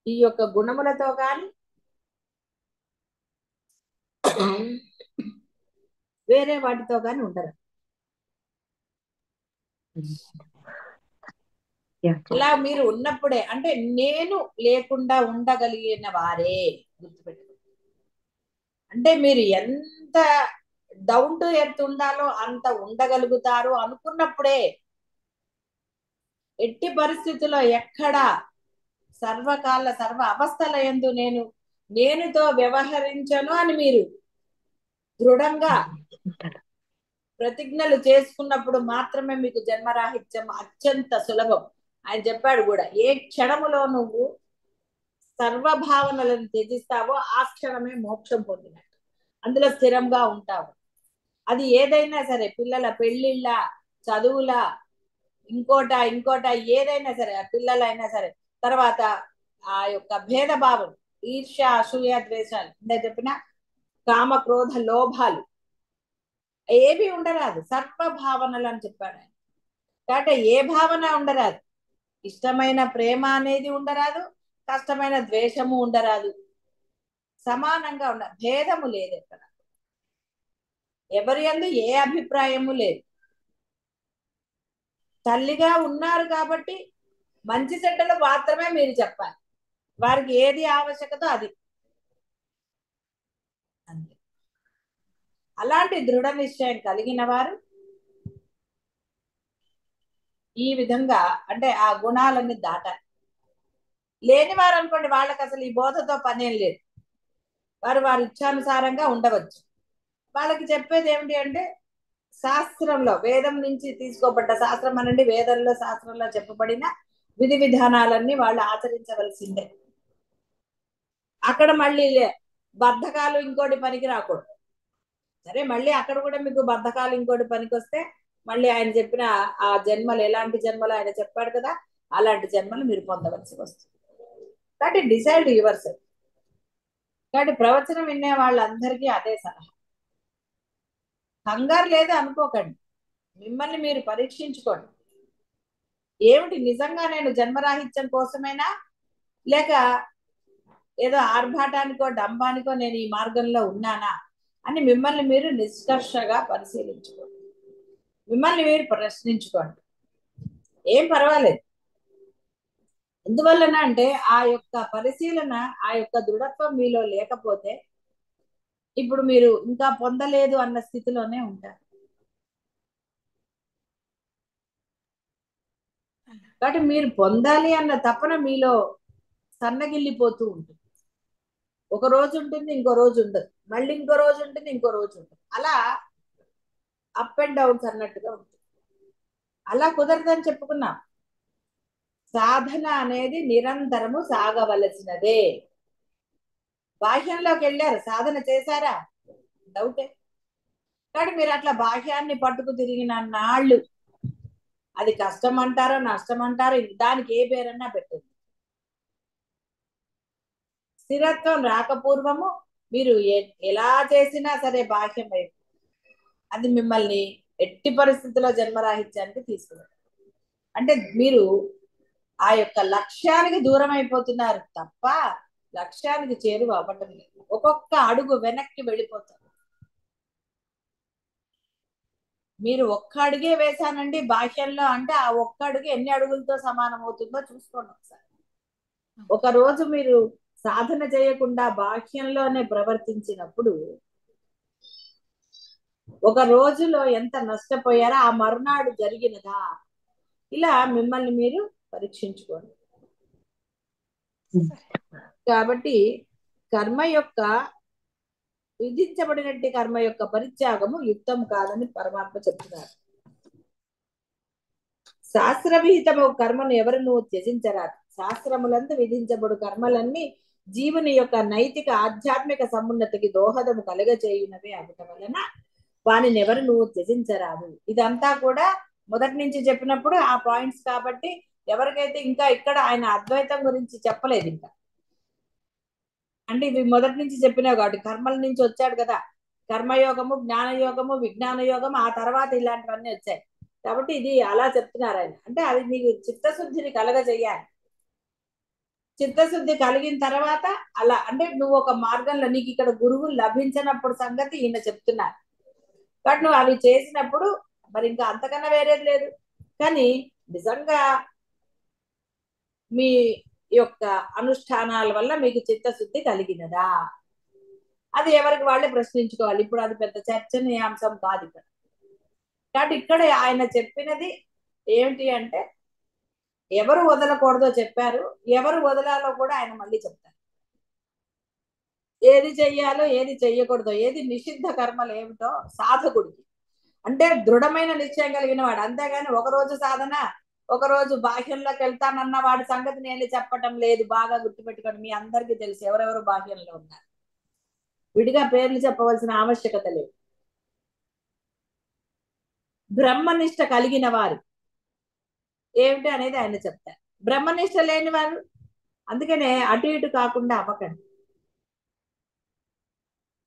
ఈ యొక్క గుణములతో కానీ వేరే వాటితో కానీ ఉండరు. ఇలా మీరు ఉన్నప్పుడే అంటే నేను లేకుండా ఉండగలిగిన వారే, గుర్తుపెట్టుకోండి. అంటే మీరు ఎంత డౌన్ టు ఎర్త్ ఉండాలో అంత ఉండగలుగుతారు అనుకున్నప్పుడే, ఎట్టి పరిస్థితుల్లో ఎక్కడ సర్వకాల సర్వ అవస్థల యందు నేనుతో వ్యవహరించను అని మీరు దృఢంగా ప్రతిజ్ఞలు చేసుకున్నప్పుడు మాత్రమే మీకు జన్మరాహిత్యం అత్యంత సులభం. ఆయన చెప్పాడు కూడా, ఏ క్షణములో నువ్వు సర్వభావనలను త్యజిస్తావో ఆ క్షణమే మోక్షం పొందినట్టు, అందులో స్థిరంగా ఉంటావు. అది ఏదైనా సరే, పిల్లల పెళ్లిళ్ళ, చదువుల, ఇంకోట ఏదైనా సరే, ఆ పిల్లలైనా సరే, తర్వాత ఆ యొక్క భేదభావం, ఈర్ష్య అసూయ ద్వేషాలు, ఇందా చెప్పిన కామ క్రోధ లోభాలు ఏవి ఉండరాదు, సర్వభావనలు అని చెప్పాడు ఆయన. కాబట్టి ఏ భావన ఉండరాదు, ఇష్టమైన ప్రేమ అనేది ఉండరాదు, కష్టమైన ద్వేషము ఉండరాదు, సమానంగా ఉండ, భేదము లేదు ఎక్కడ, ఎవరి యందు ఏ అభిప్రాయము లేదు. తల్లిగా ఉన్నారు కాబట్టి మంచి చెడ్డలు మాత్రమే మీరు చెప్పాలి, వారికి ఏది ఆవశ్యకతో అది అంతే. అలాంటి దృఢ నిశ్చయం కలిగిన వారు ఈ విధంగా అంటే ఆ గుణాలన్నీ దాటాలి. లేని వారు అనుకోండి, వాళ్ళకి అసలు ఈ బోధతో పనేం లేదు, వారి ఇచ్ఛానుసారంగా ఉండవచ్చు. వాళ్ళకి చెప్పేది ఏమిటి అంటే, శాస్త్రంలో వేదం నుంచి తీసుకోబడ్డ, శాస్త్రం అనండి వేదంలో శాస్త్రంలో చెప్పబడిన విధి విధానాలన్నీ వాళ్ళు ఆచరించవలసిందే. అక్కడ మళ్ళీ బద్ధకాలు ఇంకోటి పనికి రాకూడదు. సరే మళ్ళీ అక్కడ కూడా మీకు బద్ధకాలు ఇంకోటి పనికి వస్తే మళ్ళీ ఆయన చెప్పిన ఆ జన్మలు ఎలాంటి జన్మలు ఆయన చెప్పాడు కదా, అలాంటి జన్మలు మీరు పొందవలసి వస్తుంది. కాబట్టి డిసైడ్ యువర్ సెల్ఫ్. కాబట్టి ప్రవచనం వినే వాళ్ళందరికీ అదే సలహా, కంగారు లేదు అనుకోకండి. మిమ్మల్ని మీరు పరీక్షించుకోండి. ఏమిటి, నిజంగా నేను జన్మరాహిత్యం కోసమేనా, లేక ఏదో ఆర్భాటానికో డంబానికో నేను ఈ మార్గంలో ఉన్నానా అని మిమ్మల్ని మీరు నిష్కర్షగా పరిశీలించుకోండి. మిమ్మల్ని మీరు ప్రశ్నించుకోండి. ఏం పర్వాలేదు. ఎందువలన అంటే ఆ యొక్క పరిశీలన, ఆ యొక్క దృఢత్వం మీలో లేకపోతే ఇప్పుడు మీరు ఇంకా పొందలేదు అన్న స్థితిలోనే ఉంటారు. కాబట్టి మీరు పొందాలి అన్న తపన మీలో సన్నగిల్లిపోతూ ఉంటుంది. ఒక రోజు ఉంటుంది, ఇంకో రోజు ఉండదు, మళ్ళీ ఇంకో రోజు ఉంటుంది, ఇంకో రోజు ఉంటుంది. అలా అప్ అండ్ డౌన్స్ అన్నట్టుగా ఉంటుంది. అలా కుదరదని చెప్పుకున్నాం. సాధన అనేది నిరంతరము సాగవలసినదే. బాహ్యంలోకి వెళ్ళారు, సాధన చేశారా, డౌటే. కానీ మీరు అట్లా బాహ్యాన్ని పట్టుకు తిరిగిన నాళ్ళు అది కష్టం అంటారో నష్టం అంటారో దానికి ఏ పేరన్నా పెట్టండి. స్థిరత్వం రాకపూర్వము మీరు ఎలా చేసినా సరే బాహ్యం వైపు అది మిమ్మల్ని ఎట్టి పరిస్థితుల్లో జన్మరాహిత్యానికి తీసుకువెళ్ళదు. అంటే మీరు ఆ యొక్క లక్ష్యానికి దూరం అయిపోతున్నారు తప్ప లక్ష్యానికి చేరువ అవ్వటం లేదు. ఒక్కొక్క అడుగు వెనక్కి వెళ్ళిపోతారు. మీరు ఒక్క అడుగే వేశానండి బాహ్యంలో అంటే ఆ ఒక్క అడుగు ఎన్ని అడుగులతో సమానం అవుతుందో చూసుకోండి ఒకసారి. ఒక రోజు మీరు సాధన చేయకుండా బాహ్యంలోనే ప్రవర్తించినప్పుడు ఒక రోజులో ఎంత నష్టపోయారో ఆ మరునాడు జరిగినదా, ఇలా మిమ్మల్ని మీరు పరీక్షించుకోండి. కాబట్టి కర్మ యొక్క విధించబడినట్టు కర్మ యొక్క పరిత్యాగము యుక్తం కాదని పరమాత్మ చెప్తున్నారు. శాస్త్ర విహితము కర్మను ఎవరు నువ్వు త్యజించరాదు. శాస్త్రములందు విధించబడు కర్మలన్నీ జీవుని యొక్క నైతిక ఆధ్యాత్మిక సమున్నతికి దోహదము కలగజేయునవే అవటం వలన వానిని ఎవరు నువ్వు త్యజించరాదు. ఇదంతా కూడా మొదటి నుంచి చెప్పినప్పుడు ఆ పాయింట్స్. కాబట్టి ఎవరికైతే ఇంకా ఇక్కడ ఆయన అద్వైతం గురించి చెప్పలేదు ఇంకా, అంటే ఇవి మొదటి నుంచి చెప్పినావు కాబట్టి కర్మల నుంచి వచ్చాడు కదా, కర్మయోగము, జ్ఞానయోగము, విజ్ఞాన యోగము, ఆ తర్వాత ఇలాంటివన్నీ వచ్చాయి. కాబట్టి ఇది అలా చెప్తున్నారు ఆయన. అంటే అది నీకు చిత్తశుద్ధిని కలగజేయాలి. చిత్తశుద్ధి కలిగిన తర్వాత అలా అంటే నువ్వు ఒక మార్గంలో నీకు ఇక్కడ గురువు లభించినప్పుడు సంగతి ఈయన చెప్తున్నారు. కాబట్టి నువ్వు అవి చేసినప్పుడు మరి ఇంకా అంతకన్నా వేరేది లేదు. కానీ నిజంగా మీ యొక్క అనుష్ఠానాల వల్ల మీకు చిత్తశుద్ధి కలిగినదా, అది ఎవరికి వాళ్ళే ప్రశ్నించుకోవాలి. ఇప్పుడు అది పెద్ద చర్చనీయాంశం కాదు ఇక్కడ. కాబట్టి ఇక్కడ ఆయన చెప్పినది ఏమిటి అంటే ఎవరు వదలకూడదో చెప్పారు, ఎవరు వదలాలో కూడా ఆయన మళ్ళీ చెప్తారు. ఏది చెయ్యాలో ఏది చెయ్యకూడదో, ఏది నిషిద్ధ కర్మలు ఏమిటో సాధకుడికి అంటే దృఢమైన నిశ్చయం కలిగిన వాడు. అంతేగాని ఒకరోజు సాధన ఒకరోజు బాహ్యంలోకి వెళ్తానన్న వాడి సంగతి నేను చెప్పటం లేదు. బాగా గుర్తుపెట్టుకోండి, మీ అందరికీ తెలుసు ఎవరెవరు బాహ్యంలో ఉన్నారు. విడిగా పేర్లు చెప్పవలసిన ఆవశ్యకత లేదు. బ్రహ్మనిష్ట కలిగిన వారు ఏమిటి అనేది ఆయన చెప్తారు. బ్రహ్మనిష్ట లేని వారు అందుకనే అటు ఇటు కాకుండా అవ్వకండి.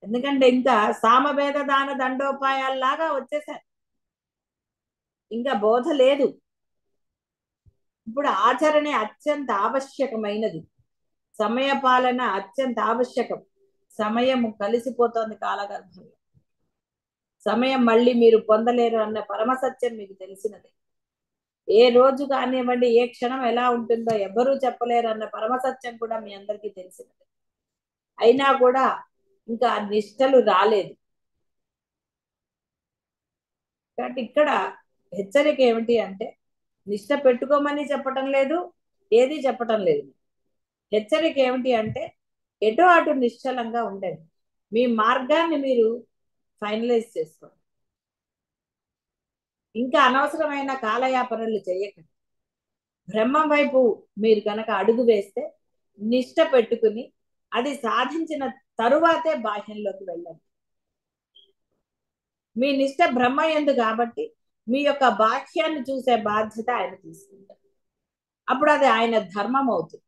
ఎందుకంటే ఇంకా సామవేద దాన దండోపాయాల్లాగా వచ్చేసారు, ఇంకా బోధ లేదు. ఇప్పుడు ఆచరణ అత్యంత ఆవశ్యకమైనది. సమయ పాలన అత్యంత ఆవశ్యకం. సమయం కలిసిపోతోంది కాలగర్భంలో. సమయం మళ్ళీ మీరు పొందలేరు అన్న పరమసత్యం మీకు తెలిసినది. ఏ రోజు కానివ్వండి, ఏ క్షణం ఎలా ఉంటుందో ఎవ్వరూ చెప్పలేరు అన్న పరమసత్యం కూడా మీ అందరికీ తెలిసినది. అయినా కూడా ఇంకా నిష్టలు రాలేదు. కాబట్టి ఇక్కడ హెచ్చరిక ఏమిటి అంటే నిష్ట పెట్టుకోమని చెప్పటం లేదు, ఏది చెప్పటం లేదు. హెచ్చరిక ఏమిటి అంటే ఎటో అటు నిశ్చలంగా ఉండండి. మీ మార్గాన్ని మీరు ఫైనలైజ్ చేసుకోండి. ఇంకా అనవసరమైన కాలయాపనలు చేయకండి. బ్రహ్మం వైపు మీరు కనుక అడుగు వేస్తే నిష్ట పెట్టుకుని అది సాధించిన తరువాతే బాహ్యంలోకి వెళ్ళండి. మీ నిష్ట బ్రహ్మ యందు కాబట్టి మీ యొక్క బాహ్యాన్ని చూసే బాధ్యత ఆయన తీసుకుంటారు. అప్పుడు అది ఆయన ధర్మం అవుతుంది.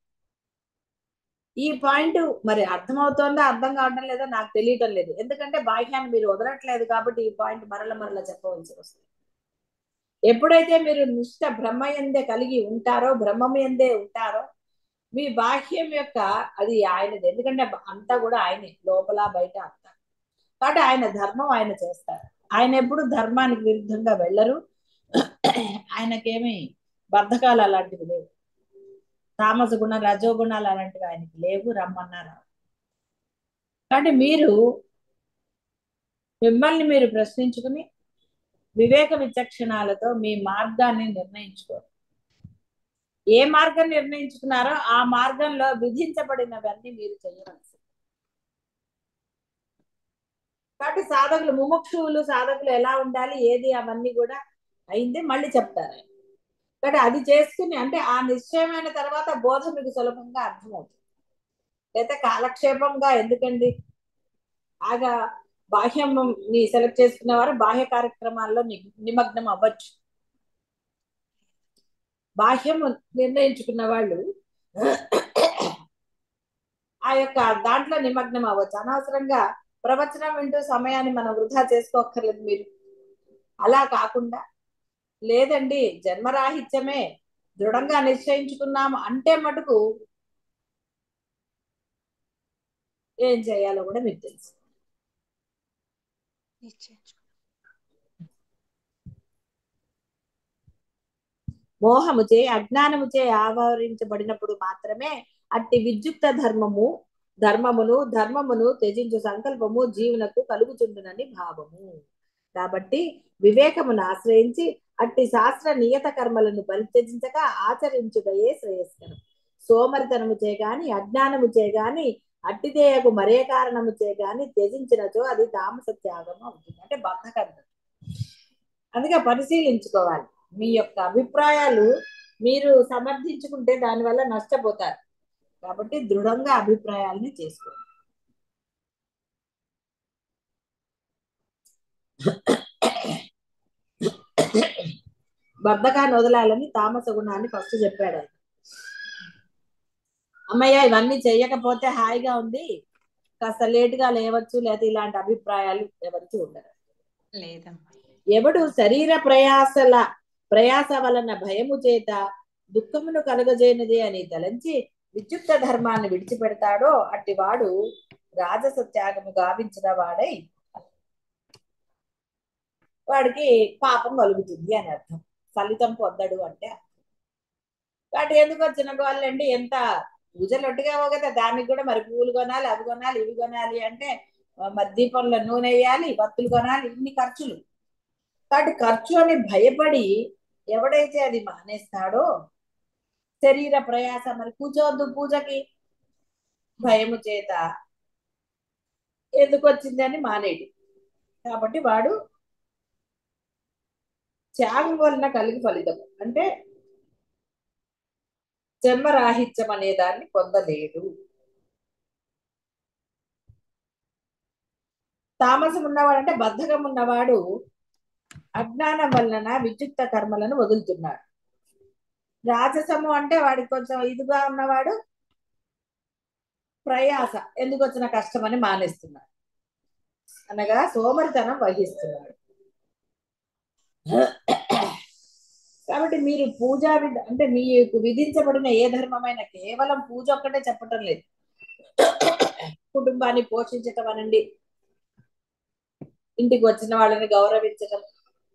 ఈ పాయింట్ మరి అర్థమవుతోందో అర్థం కావడం లేదో నాకు తెలియటం లేదు. ఎందుకంటే బాహ్యాన్ని మీరు వదలట్లేదు కాబట్టి ఈ పాయింట్ మరల మరల చెప్పవలసి వస్తుంది. ఎప్పుడైతే మీరు నిష్ట బ్రహ్మయందే కలిగి ఉంటారో, బ్రహ్మయందే ఉంటారో, మీ బాహ్యం యొక్క అది ఆయనది. ఎందుకంటే అంతా కూడా ఆయనే, లోపల బయట అంతా. కాబట్టి ఆయన ధర్మం ఆయన చేస్తారు. ఆయన ఎప్పుడు ధర్మానికి విరుద్ధంగా వెళ్ళరు. ఆయనకేమి బద్ధకాలు అలాంటివి లేవు. తామస గుణం, రజోగుణాలు అలాంటివి ఆయనకి లేవు. రమ్మన్నారు. కాబట్టి మీరు మిమ్మల్ని మీరు ప్రశ్నించుకుని వివేక విచక్షణాలతో మీ మార్గాన్ని నిర్ణయించుకోరు. ఏ మార్గం నిర్ణయించుకున్నారో ఆ మార్గంలో విధించబడినవన్నీ మీరు చేయవలసి. కాబట్టి సాధకులు, ముముక్షువులు సాధకులు ఎలా ఉండాలి ఏది అవన్నీ కూడా అయింది మళ్ళీ చెప్తారు. కాబట్టి అది చేసుకుని అంటే ఆ నిశ్చయమైన తర్వాత బోధ మీకు సులభంగా అర్థమవుతుంది. అయితే కాలక్షేపంగా ఎందుకండి, ఆగా బాహ్యం ని సెలెక్ట్ చేసుకున్న వారు బాహ్య కార్యక్రమాల్లో నిమగ్నం అవ్వచ్చు. బాహ్యం నిర్ణయించుకున్న వాళ్ళు ఆ యొక్క దాంట్లో నిమగ్నం అవ్వచ్చు. అనవసరంగా ప్రవచనం వింటూ సమయాన్ని మనం వృధా చేసుకోక్కర్లేదు. మీరు అలా కాకుండా లేదండి జన్మరాహిత్యమే దృఢంగా నిశ్చయించుకున్నాము అంటే మటుకు ఏం చేయాలో కూడా మీకు తెలుసు. మోహముచే అజ్ఞానముచే ఆవరించబడినప్పుడు మాత్రమే అట్టి విద్యుక్త ధర్మమును త్యజించు సంకల్పము జీవునకు కలుగుతుండునని భావము. కాబట్టి వివేకమును ఆశ్రయించి అట్టి శాస్త్ర నియత కర్మలను పరిత్యజించక ఆచరించుటయే శ్రేయస్కరం. సోమరితనముచే గాని అజ్ఞానముచే గాని అట్టిదేయకు మరే కారణముచే గాని త్యజించినచో అది తామస త్యాగం అవుతుంది. అంటే బద్ధకం. అందుకే పరిశీలించుకోవాలి. మీ యొక్క అభిప్రాయాలు మీరు సమర్థించుకుంటే దానివల్ల నష్టపోతారు. కాబట్టి దృఢంగా అభిప్రాయాలని చేసుకోండి. బద్ధకాన్ని వదలాలని తామస గుణాన్ని ఫస్ట్ చెప్పాడు ఆయన. అమ్మయ్య ఇవన్నీ చెయ్యకపోతే హాయిగా ఉంది, కాస్త లేటుగా లేవచ్చు, లేదా ఇలాంటి అభిప్రాయాలు ఎవరికి ఉండరు. ఎవడు శరీర ప్రయాస వలన భయము చేత దుఃఖమును కలగజేయనిది అని తలంచి విద్యుక్త ధర్మాన్ని విడిచిపెడతాడో అట్టివాడు రాజస త్యాగము గావించిన వాడై వాడికి పాపం కలుగుతుంది అని అర్థం. ఫలితం పొందడు అంటే. వాటి ఎందుకు వచ్చిన వాళ్ళండి, ఎంత పూజలు ఒట్టిగా కదా, దానికి కూడా మరి పూలు కొనాలి, అవి కొనాలి, ఇవి కొనాలి అంటే మరి దీపంలో నూనె వేయాలి, వత్తులు కొనాలి, ఇన్ని ఖర్చులు. కాబట్టి ఖర్చు అని భయపడి ఎవడైతే అది మానేస్తాడో, శరీర ప్రయాస మరి కూర్చోవద్దు పూజకి భయము చేత ఎందుకు వచ్చిందని మానేడు. కాబట్టి వాడు త్యాగం వలన కలిగి ఫలితం అంటే జన్మరాహిత్యం అనే దాన్ని పొందలేడు. తామసం ఉన్నవాడు అంటే బద్ధకం ఉన్నవాడు అజ్ఞానం వలన విద్యుక్త కర్మలను వదులుతున్నాడు. రాజసము అంటే వాడికి కొంచెం ఇదిగా ఉన్నవాడు ప్రయాస ఎందుకు వచ్చిన కష్టం అని మానేస్తున్నాడు, అనగా సోమరితనం వహిస్తున్నాడు. కాబట్టి మీరు పూజా అంటే మీకు విధించబడిన ఏ ధర్మమైన కేవలం పూజ ఒక్కటే చెప్పటం లేదు. కుటుంబాన్ని పోషించటం అనండి, ఇంటికి వచ్చిన వాళ్ళని గౌరవించటం,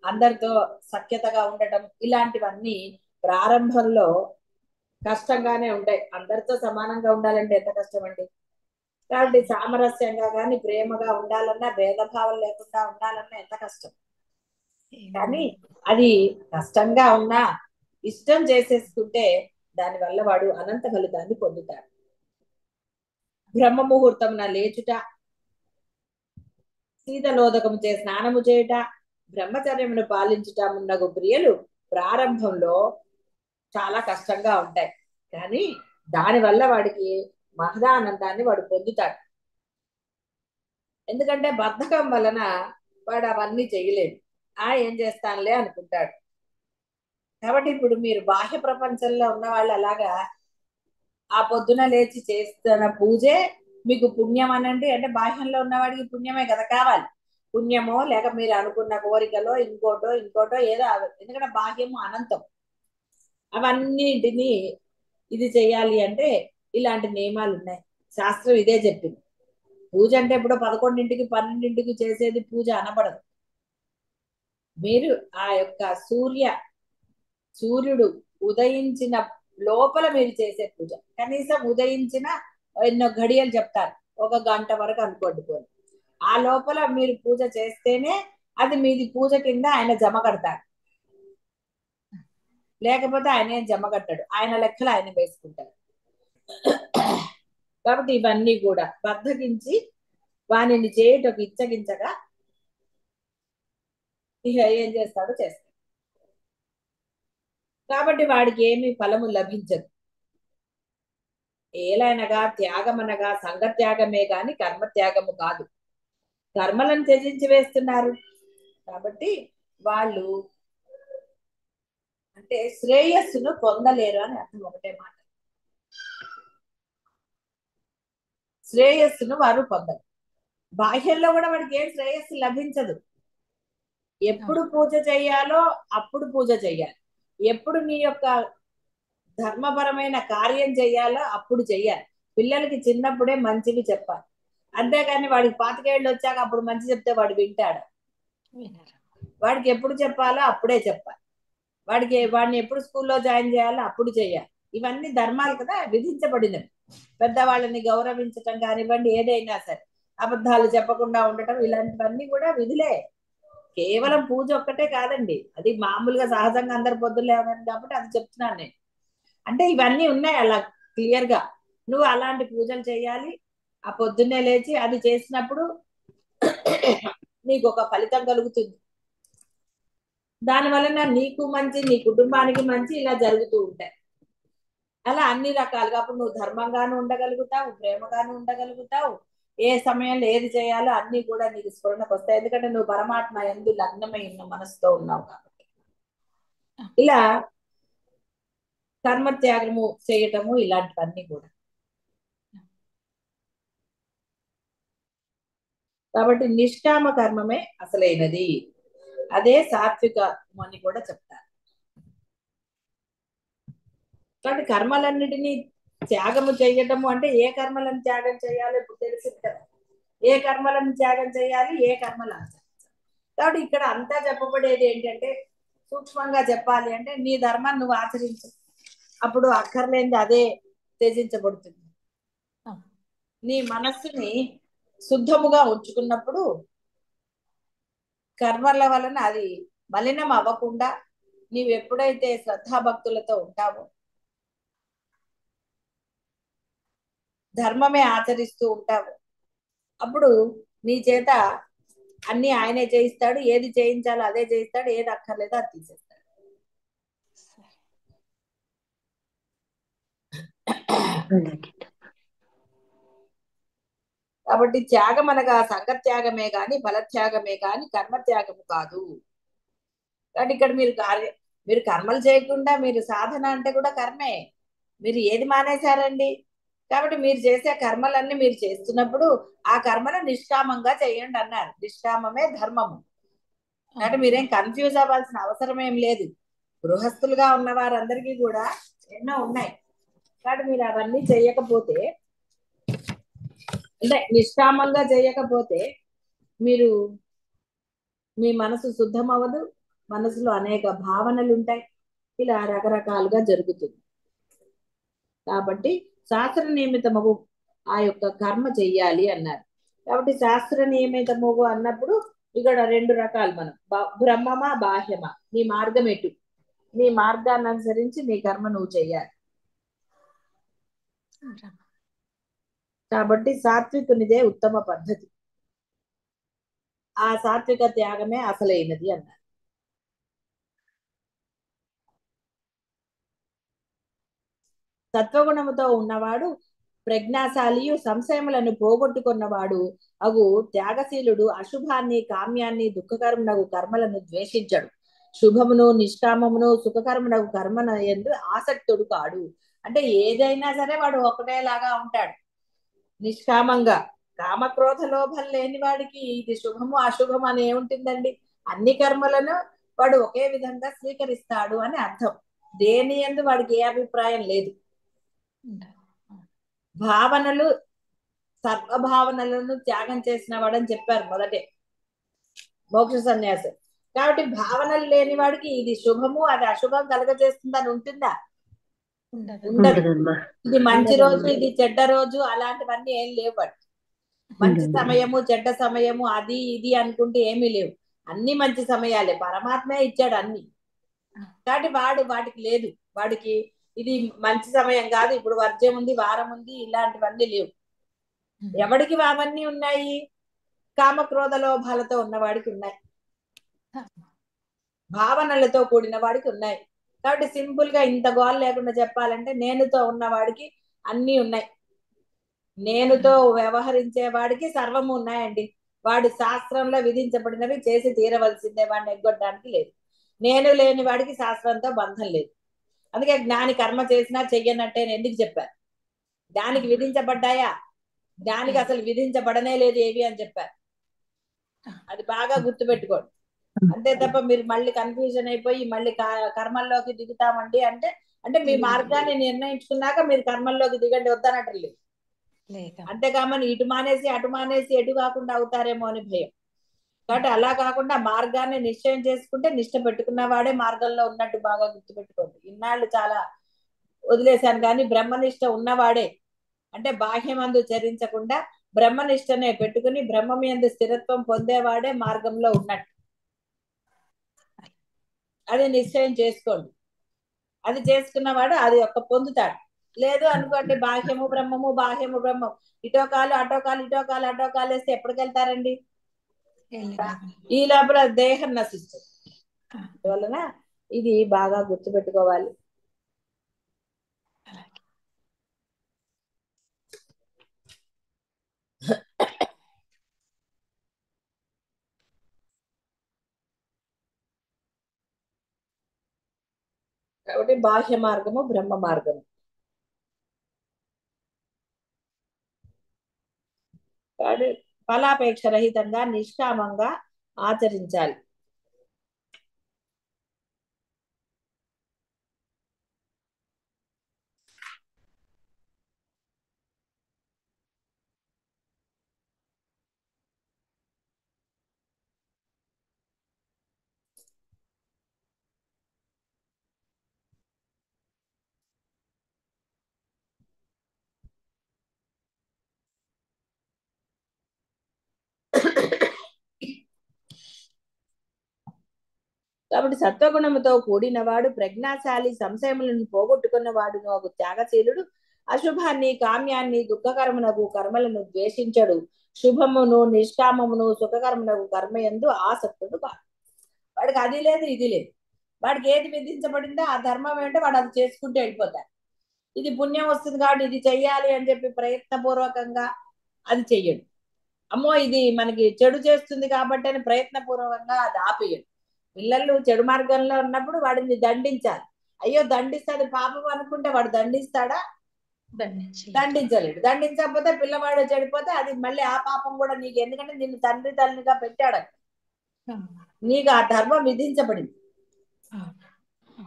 అందరితో సఖ్యతగా ఉండటం, ఇలాంటివన్నీ ప్రారంభంలో కష్టంగానే ఉంటాయి. అందరితో సమానంగా ఉండాలంటే ఎంత కష్టం అండి. కాబట్టి సామరస్యంగా కానీ ప్రేమగా ఉండాలన్నా, భేదభావం లేకుండా ఉండాలన్నా ఎంత కష్టం. కానీ అది కష్టంగా ఉన్నా ఇష్టం చేసేసుకుంటే దానివల్ల వాడు అనంత ఫలితాన్ని పొందుతాడు. బ్రహ్మ ముహూర్తమున లేచుట, శీతలోదకము చే స్నానము చేయుట, బ్రహ్మచర్యమును పాలించుట మున్నగు క్రియలు ప్రారంభంలో చాలా కష్టంగా ఉంటాయి. కానీ దానివల్ల వాడికి మహదానందాన్ని వాడు పొందుతాడు. ఎందుకంటే బద్ధకం వలన వాడు అవన్నీ చేయలేడు. ఏం చేస్తానులే అనుకుంటాడు. కాబట్టి ఇప్పుడు మీరు బాహ్య ప్రపంచంలో ఉన్న వాళ్ళు అలాగా ఆ పొద్దున లేచి చేస్తున్న పూజే మీకు పుణ్యం అనండి. అంటే బాహ్యంలో ఉన్నవాడికి పుణ్యమే కదా కావాలి. పుణ్యమో లేక మీరు అనుకున్న కోరికలో ఇంకోటో ఏదో ఎందుకంటే బాహ్యము అనంతం. అవన్నిటిని ఇది చెయ్యాలి అంటే ఇలాంటి నియమాలు ఉన్నాయి. శాస్త్రం ఇదే చెప్పింది. పూజ అంటే ఇప్పుడు 11ంటికి 12ంటికి చేసేది పూజ అనబడదు. మీరు ఆ యొక్క సూర్యుడు ఉదయించిన లోపల మీరు చేసే పూజ, కనీసం ఉదయించిన ఎన్నో ఘడియలు చెప్తారు, 1 గంట వరకు అనుకోండి పోయి, ఆ లోపల మీరు పూజ చేస్తేనే అది మీది పూజ కింద ఆయన జమ కడతాడు. లేకపోతే ఆయన ఏం జమ కట్టాడు, ఆయన లెక్కలు ఆయన వేసుకుంటాడు. కాబట్టి ఇవన్నీ కూడా బద్దకించి వానిని చేయటకు ఇచ్చగించగా ఇక ఏం చేస్తాడో చేస్తాడు. కాబట్టి వాడికి ఏమీ ఫలము లభించదు. ఏలైనగా త్యాగమనగా సంఘత్యాగమే గాని కర్మత్యాగము కాదు. కర్మలను త్యజించి వేస్తున్నారు కాబట్టి వాళ్ళు అంటే శ్రేయస్సును పొందలేరు అని అర్థం. ఒకటే మాట, శ్రేయస్సును వారు పొందరు. బాహ్యంలో కూడా వాడికి ఏం శ్రేయస్సు లభించదు. ఎప్పుడు పూజ చెయ్యాలో అప్పుడు పూజ చెయ్యాలి, ఎప్పుడు నీ యొక్క ధర్మపరమైన కార్యం చెయ్యాలో అప్పుడు చెయ్యాలి. పిల్లలకి చిన్నప్పుడే మంచివి చెప్పాలి, అంతేగాని వాడికి 25 ఏళ్ళు వచ్చాక అప్పుడు మంచి చెప్తే వాడు వింటాడు? వాడికి ఎప్పుడు చెప్పాలో అప్పుడే చెప్పాలి. వాడిని ఎప్పుడు స్కూల్లో జాయిన్ చేయాలో అప్పుడు చేయాలి. ఇవన్నీ ధర్మాలు కదా, విధించబడినవి. పెద్దవాళ్ళని గౌరవించటం కానివ్వండి, ఏదైనా సరే, అబద్ధాలు చెప్పకుండా ఉండటం, ఇలాంటివన్నీ కూడా విధులే. కేవలం పూజ ఒక్కటే కాదండి, అది మామూలుగా సహజంగా అందరు పొద్దులు లేవని కాబట్టి అది చెప్తున్నాను నేను. అంటే ఇవన్నీ ఉన్నాయి అలా క్లియర్ గా. నువ్వు అలాంటి పూజలు చేయాలి. ఆ పొద్దున్నే లేచి అది చేసినప్పుడు నీకు ఒక ఫలితం కలుగుతుంది. దాని వలన నీకు మంచి, నీ కుటుంబానికి మంచి, ఇలా జరుగుతూ ఉంటాయి. అలా అన్ని రకాలుగా అప్పుడు నువ్వు ధర్మంగాను ఉండగలుగుతావు, ప్రేమగాను ఉండగలుగుతావు. ఏ సమయంలో ఏది చేయాలో అన్ని కూడా నీకు స్ఫురణకు వస్తాయి. ఎందుకంటే నువ్వు పరమాత్మ యందు లగ్నమై ఉన్న మనసుతో ఉన్నావు కాబట్టి. ఇలా కర్మత్యాగము చేయటము ఇలాంటివన్నీ కూడా. కాబట్టి నిష్కామ కర్మమే అసలైనది, అదే సాత్వికము అని కూడా చెప్తారు. కాబట్టి కర్మలన్నిటినీ త్యాగము చేయటము అంటే ఏ కర్మలను త్యాగం చేయాలో ఇప్పుడు తెలిసింది కదా, ఏ కర్మలను త్యాగం చేయాలి, ఏ కర్మలు ఆచరించాలి. కాబట్టి ఇక్కడ అంతా చెప్పబడేది ఏంటంటే, సూక్ష్మంగా చెప్పాలి అంటే నీ ధర్మాన్ని నువ్వు ఆచరించు, అప్పుడు అక్కర్లేనిది అదే త్యజించబడుతుంది. నీ మనస్సుని శుద్ధముగా ఉంచుకున్నప్పుడు కర్మల వలన అది మలినం అవ్వకుండా నీవు ఎప్పుడైతే శ్రద్ధాభక్తులతో ఉంటావో, ధర్మమే ఆచరిస్తూ ఉంటావు, అప్పుడు నీ చేత అన్ని ఆయనే చేయిస్తాడు. ఏది చేయించాలో అదే చేయిస్తాడు, ఏది అక్కర్లేదో అది తీసేస్తాడు. కాబట్టి త్యాగం అనగా సంఘత్యాగమే గాని ఫలత్యాగమే గాని కర్మత్యాగము కాదు. కాబట్టి ఇక్కడ మీరు కర్మలు చేయకుండా మీరు సాధన అంటే కూడా కర్మే. మీరు ఏది మానేశారండి? కాబట్టి మీరు చేసే కర్మలన్నీ మీరు చేస్తున్నప్పుడు ఆ కర్మను నిష్కామంగా చేయండి అన్నారు. నిష్కామమే ధర్మము. కాబట్టి మీరేం కన్ఫ్యూజ్ అవ్వాల్సిన అవసరం ఏం లేదు. గృహస్థులుగా ఉన్న వారందరికీ కూడా ఎన్నో ఉన్నాయి. కాబట్టి మీరు అవన్నీ చేయకపోతే, అంటే నిష్కామంగా చేయకపోతే మీరు మీ మనసు శుద్ధం అవ్వదు, మనసులో అనేక భావనలు ఉంటాయి, ఇలా రకరకాలుగా జరుగుతుంది. కాబట్టి శాస్త్ర నియమితము ఆ యొక్క కర్మ చెయ్యాలి అన్నారు. కాబట్టి శాస్త్ర నియమితము అన్నప్పుడు ఇక్కడ 2 రకాలు. మనం బ్రహ్మమా బాహ్యమా, నీ మార్గం ఎటు, నీ మార్గాన్ని అనుసరించి నీ కర్మ నువ్వు చెయ్యాలి. కాబట్టి సాత్వికునిదే ఉత్తమ పద్ధతి, ఆ సాత్విక త్యాగమే అసలైనది అన్నారు. సత్వగుణముతో ఉన్నవాడు ప్రజ్ఞాశాలియు, సంశయములను పోగొట్టుకున్నవాడు అగు త్యాగశీలుడు అశుభాన్ని, కామ్యాన్ని, దుఃఖకరమునగు కర్మలను ద్వేషించడు. శుభమును, నిష్కామమును, సుఖకరమునగు కర్మన యందు ఆసక్తుడు కాడు. అంటే ఏదైనా సరే వాడు ఒకటేలాగా ఉంటాడు. నిష్కామంగా కామక్రోధ లోభం లేని వాడికి ఇది శుభము అశుభము అని ఏముంటుందండి? అన్ని కర్మలను వాడు ఒకే విధంగా స్వీకరిస్తాడు అని అర్థం. దేని యందు వాడికి ఏ అభిప్రాయం లేదు. భావనలు సర్వభావనలను త్యాగం చేసిన వాడని చెప్పారు మొదటే మోక్ష సన్యాసం. కాబట్టి భావనలు లేని వాడికి ఇది శుభము అది అశుభం కలగజేస్తుందని ఉంటుందా? ఉండదు. ఇది మంచి రోజు ఇది చెడ్డ రోజు అలాంటివన్నీ ఏం లేవు. వాడు మంచి సమయము చెడ్డ సమయము అది ఇది అనుకుంటే ఏమీ లేవు. అన్ని మంచి సమయాలే, పరమాత్మే ఇచ్చాడు అన్ని. కాబట్టి వాడు వాటికి లేదు. వాడికి ఇది మంచి సమయం కాదు, ఇప్పుడు వర్జ్యం ఉంది, వారం ఉంది, ఇలాంటివన్నీ లేవు. ఎవడికి అవన్నీ ఉన్నాయి? కామక్రోధ లోభాలతో ఉన్నవాడికి ఉన్నాయి, భావనలతో కూడిన వాడికి ఉన్నాయి. కాబట్టి సింపుల్ గా ఇంత గోల్ లేకుండా చెప్పాలంటే నేనుతో ఉన్నవాడికి అన్ని ఉన్నాయి. నేనుతో వ్యవహరించే వాడికి సర్వము ఉన్నాయండి. వాడు శాస్త్రంలో విధించబడినవి చేసి తీరవలసిందే, వాడిని ఎగ్గొట్టడానికి లేదు. నేను లేని వాడికి శాస్త్రంతో బంధం లేదు. అందుకే జ్ఞాని కర్మ చేసినా చెయ్యనట్టే ఎందుకు చెప్పారు? దానికి విధించబడ్డాయా? దానికి అసలు విధించబడనే లేదు ఏవి అని చెప్పారు. అది బాగా గుర్తుపెట్టుకోండి. అంతే తప్ప మీరు మళ్ళీ కన్ఫ్యూజన్ అయిపోయి మళ్ళీ కర్మల్లోకి దిగుతామండి అంటే అంటే మీ మార్గాన్ని నిర్ణయించుకున్నాక మీరు కర్మల్లోకి దిగండి, వద్దనట్లేదు. అంతేకామని ఇటు మానేసి అటు మానేసి ఎటు కాకుండా అవుతారేమో అని భయం. కాబట్టి అలా కాకుండా మార్గాన్ని నిశ్చయం చేసుకుంటే నిష్ట పెట్టుకున్న వాడే మార్గంలో ఉన్నట్టు బాగా గుర్తుపెట్టుకోండి. ఇన్నాళ్ళు చాలా వదిలేశాను కానీ బ్రహ్మనిష్ట ఉన్నవాడే, అంటే బాహ్యమందు చరించకుండా బ్రహ్మనిష్టనే పెట్టుకుని బ్రహ్మమందు స్థిరత్వం పొందేవాడే మార్గంలో ఉన్నట్టు. అది నిశ్చయం చేసుకోండి. అది చేసుకున్నవాడు అది ఒక్క పొందుతాడు. లేదు అనుకోండి బాహ్యము బ్రహ్మము బాహ్యము బ్రహ్మం, ఇటో కాలు అటో కాలు ఇటో కాలు అటో కాలు వేస్తే ఎప్పటికి వెళ్తారండి? ఈ లోపల దేహం నశిస్తుంది. అందువలన ఇది బాగా గుర్తుపెట్టుకోవాలి. కాబట్టి బాహ్య మార్గము బ్రహ్మ మార్గము. కాబట్టి ఫలాపేక్ష రహితంగా నిష్కామంగా ఆచరించాలి. కాబట్టి సత్వగుణముతో కూడినవాడు ప్రజ్ఞాశాలి, సంశయములను పోగొట్టుకున్నవాడు ఒక త్యాగశీలుడు, అశుభాన్ని కామ్యాన్ని దుఃఖకరమునకు కర్మలను ద్వేషించడు, శుభమును నిష్కామమును సుఖకరమునకు కర్మయందు ఆసక్తుడు కాదు. వాడికి అది లేదు ఇది లేదు. వాడికి ఏది విధించబడిందో ఆ ధర్మం ఏంటో వాడు అది చేసుకుంటూ వెళ్ళిపోతాడు. ఇది పుణ్యం వస్తుంది కాబట్టి ఇది చెయ్యాలి అని చెప్పి ప్రయత్నపూర్వకంగా అది చెయ్యడు. అమ్మో ఇది మనకి చెడు చేస్తుంది కాబట్టి అని ప్రయత్నపూర్వకంగా అది ఆపేయడు. పిల్లలు చెడు మార్గంలో ఉన్నప్పుడు వాడిని దండించాలి. అయ్యో దండిస్తాడు పాపం అనుకుంటే వాడు దండిస్తాడా? దండించలేడు. దండించకపోతే పిల్లవాడు చెడిపోతే అది మళ్ళీ ఆ పాపం కూడా నీకు, ఎందుకంటే నిన్ను తండ్రి తల్లిగా పెట్టాడు, నీకు ఆ ధర్మం విధించబడింది.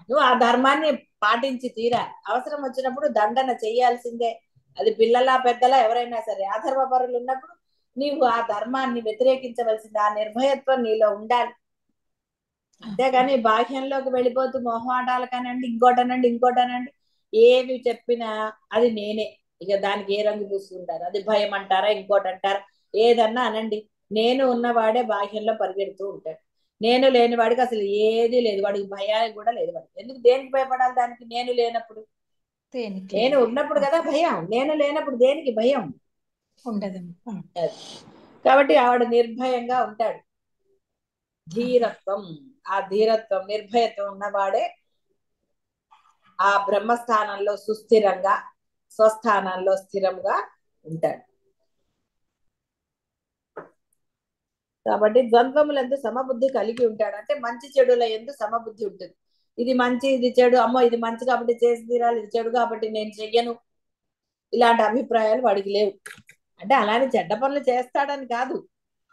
నువ్వు ఆ ధర్మాన్ని పాటించి తీరాలి. అవసరం వచ్చినప్పుడు దండన చేయాల్సిందే. అది పిల్లలా పెద్దలా ఎవరైనా సరే అధర్మపరులు ఉన్నప్పుడు నీవు ఆ ధర్మాన్ని వ్యతిరేకించవలసింది. ఆ నిర్భయత్వం నీలో ఉండాలి. అంతేగాని బాహ్యంలోకి వెళ్ళిపోతూ మొహమాటాలు కానండి ఇంకోటనండి ఇంకోటనండి ఏవి చెప్పినా అది నేనే, ఇక దానికి ఏ రంగు పూసుకుంటారు, అది భయం అంటారా ఇంకోటి అంటారా, ఏదన్నా అనండి. నేను ఉన్నవాడే బాహ్యంలో పరిగెడుతూ ఉంటాడు. నేను లేని వాడికి అసలు ఏది లేదు. వాడికి భయానికి కూడా లేదు. వాడికి ఎందుకు, దేనికి భయపడాలి దానికి? నేను లేనప్పుడు, నేను ఉన్నప్పుడు కదా భయం. నేను లేనప్పుడు దేనికి భయం ఉండదు. కాబట్టి ఆవిడ నిర్భయంగా ఉంటాడు. ధీరత్వం, ఆ ధీరత్వం నిర్భయత్వం ఉన్నవాడే ఆ బ్రహ్మస్థానంలో సుస్థిరంగా స్వస్థానంలో స్థిరంగా ఉంటాడు. కాబట్టి ద్వంద్వములందు సమబుద్ధి కలిగి ఉంటాడు. అంటే మంచి చెడుల ఎందు సమబుద్ధి ఉంటుంది. ఇది మంచి ఇది చెడు, అమ్మో ఇది మంచి కాబట్టి చేసి తీరాలి, ఇది చెడు కాబట్టి నేను చెయ్యను, ఇలాంటి అభిప్రాయాలు వాడికి లేవు. అంటే అలానే చెడ్డ పనులు చేస్తాడని కాదు,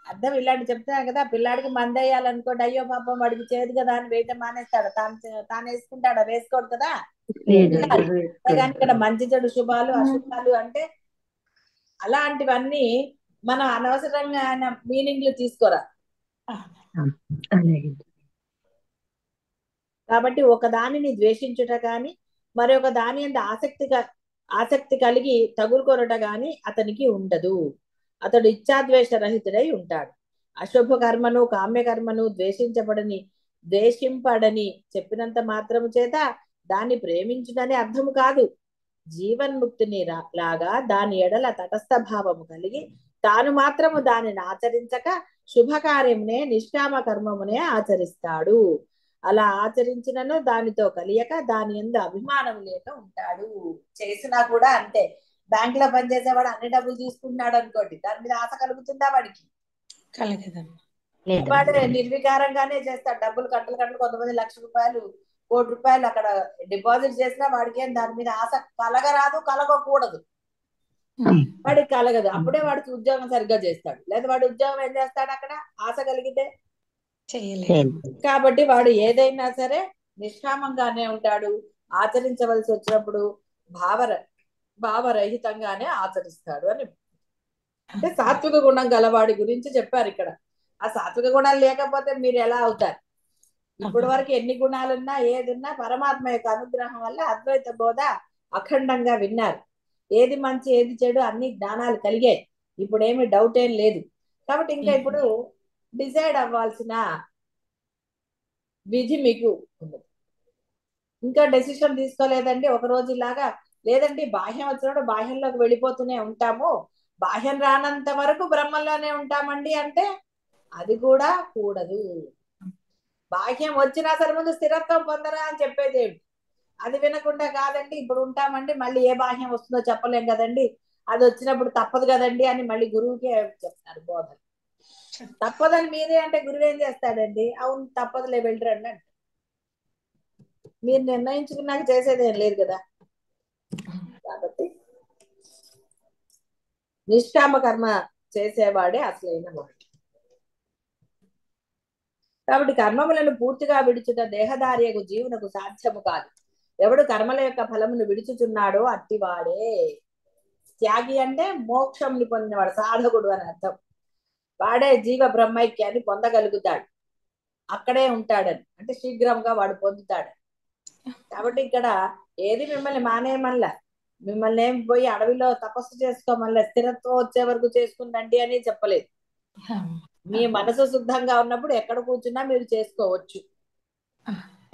అర్థం ఇలాంటి చెప్తున్నాను కదా. పిల్లాడికి మందేయాలనుకోండి, అయ్యో పాపం వాడికి చేదు కదా అని వేయటం మానేస్తాడు, తాను వేసుకుంటాడా? వేసుకోడు కదా. ఉండాలి. కానీ ఇక్కడ మంచి చెడు శుభాలు అశుభాలు అంటే అలాంటివన్నీ మనం అనవసరంగా మీనింగ్లు తీసుకోరా. కాబట్టి ఒక దానిని ద్వేషించుట గాని మరొక దాని యందు ఆసక్తి కలిగి తగులుకొనుట గాని అతనికి ఉండదు. అతడు ఇచ్ఛాద్వేష రహితుడై ఉంటాడు. అశుభ కర్మను కామ్యకర్మను ద్వేషింపడని చెప్పినంత మాత్రము చేత దాన్ని ప్రేమించుటని అర్థము కాదు. జీవన్ముక్తిని లాగా దాని ఎడల తటస్థ భావము కలిగి తాను మాత్రము దానిని ఆచరించక శుభకార్యమునే నిష్కామ కర్మమునే ఆచరిస్తాడు. అలా ఆచరించినను దానితో కలియక దాని యందు అభిమానం లేక ఉంటాడు. చేసినా కూడా అంతే. బ్యాంక్ లో పనిచేసేవాడు అన్ని డబ్బులు తీసుకుంటున్నాడు అనుకోండి, దాని మీద ఆశ కలుగుతుందా వాడికి? వాడు నిర్వికారంగానే చేస్తాడు. డబ్బులు కట్టలు కట్టలు, కొంతమంది ₹1,00,000 ₹1,00,00,000 అక్కడ డిపాజిట్ చేసినా వాడికి ఏం దాని మీద ఆశ కలగరాదు, కలగకూడదు. వాడికి కలగదు. అప్పుడే వాడికి ఉద్యోగం సరిగ్గా చేస్తాడు. లేదా వాడు ఉద్యోగం ఏం చేస్తాడు అక్కడ ఆశ కలిగితే? కాబట్టి వాడు ఏదైనా సరే నిష్కామంగానే ఉంటాడు. ఆచరించవలసి వచ్చినప్పుడు భావరహితంగానే ఆచరిస్తాడు అని. అంటే సాత్విక గుణం గలవాడి గురించి చెప్పారు ఇక్కడ. ఆ సాత్విక గుణాలు లేకపోతే మీరు ఎలా అవుతారు? ఇప్పటి వరకు ఎన్ని గుణాలున్నా ఏదున్నా పరమాత్మ యొక్క అనుగ్రహం వల్ల అద్వైత బోధ అఖండంగా విన్నారు. ఏది మంచి ఏది చెడు అన్ని జ్ఞానాలు కలిగాయి. ఇప్పుడు ఏమి డౌట్ ఏం లేదు. కాబట్టి ఇంకా ఇప్పుడు డిసైడ్ అవ్వాల్సిన విధి మీకు ఉన్నది. ఇంకా డెసిషన్ తీసుకోలేదండి, ఒక రోజు ఇలాగా లేదండి బాహ్యం వచ్చినప్పుడు బాహ్యంలోకి వెళ్ళిపోతూనే ఉంటాము, బాహ్యం రానంత వరకు బ్రహ్మంలోనే ఉంటామండి అంటే అది కూడా కూడదు. బాహ్యం వచ్చినా సరే ముందు స్థిరత్వం పొందరా అని చెప్పేది ఏమిటి? అది వినకుండా కాదండి ఇప్పుడు ఉంటామండి, మళ్ళీ ఏ బాహ్యం వస్తుందో చెప్పలేం కదండి, అది వచ్చినప్పుడు తప్పదు కదండి అని మళ్ళీ గురువుకే చెప్తారు బోధన. తప్పదని మీరే అంటే గురువు ఏం చేస్తాడండి? అవును తప్పదులే వెళ్ళరండి అంటే. మీరు నిర్ణయించుకున్నాక చేసేది ఏం లేదు కదా. కాబట్టి నిష్కామ కర్మ చేసేవాడే అసలైన వాడు. కాబట్టి కర్మములను పూర్తిగా విడుచుట దేహదార్యకు జీవునకు సాధ్యము కాదు. ఎవడు కర్మల యొక్క ఫలమును విడుచుచున్నాడో అట్టివాడే త్యాగి. అంటే మోక్షంని పొందినవాడు, సాధకుడు అని అర్థం. వాడే జీవ బ్రహ్మైక్యాన్ని పొందగలుగుతాడు, అక్కడే ఉంటాడని, అంటే శీఘ్రంగా వాడు పొందుతాడు. కాబట్టి ఇక్కడ ఏది మిమ్మల్ని మానేయమల్లా, మిమ్మల్ని ఏం పోయి అడవిలో తపస్సు చేసుకోమల్లా, స్థిరత్వం వచ్చే వరకు చేసుకుందండి అని చెప్పలేదు. మీ మనసు శుద్ధంగా ఉన్నప్పుడు ఎక్కడ కూర్చున్నా మీరు చేసుకోవచ్చు.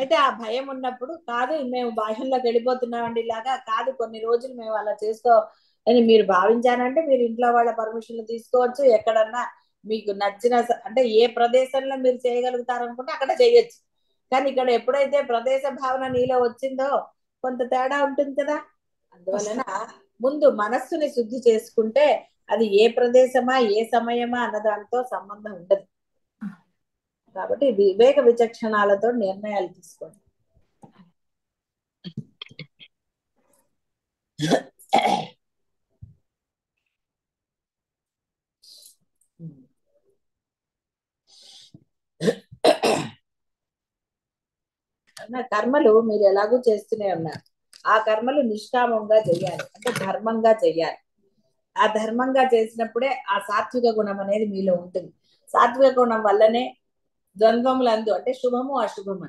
అయితే ఆ భయం ఉన్నప్పుడు కాదు మేము బాహ్యంలోకి వెళ్ళిపోతున్నామండి ఇలాగా కాదు, కొన్ని రోజులు మేము అలా చేసుకో అని మీరు భావించానంటే మీరు ఇంట్లో వాళ్ళ పర్మిషన్లు తీసుకోవచ్చు. ఎక్కడన్నా మీకు నచ్చిన అంటే ఏ ప్రదేశంలో మీరు చేయగలుగుతారనుకుంటే అక్కడ చేయొచ్చు. కానీ ఇక్కడ ఎప్పుడైతే ప్రదేశ భావన నీలో వచ్చిందో కొంత తేడా ఉంటుంది కదా. అందువలన ముందు మనస్సుని శుద్ధి చేసుకుంటే అది ఏ ప్రదేశమా ఏ సమయమా అన్నదాంతో సంబంధం ఉండదు. కాబట్టి వివేక విచక్షణాలతో నిర్ణయాలు తీసుకోండి. కర్మలు మీరు ఎలాగూ చేస్తూనే ఉన్నారు. ఆ కర్మలు నిష్కామంగా చెయ్యాలి, అంటే ధర్మంగా చెయ్యాలి. ఆ ధర్మంగా చేసినప్పుడే ఆ సాత్విక గుణం అనేది మీలో ఉంటుంది. సాత్విక గుణం వల్లనే ద్వంద్వములందు అంటే శుభము అశుభము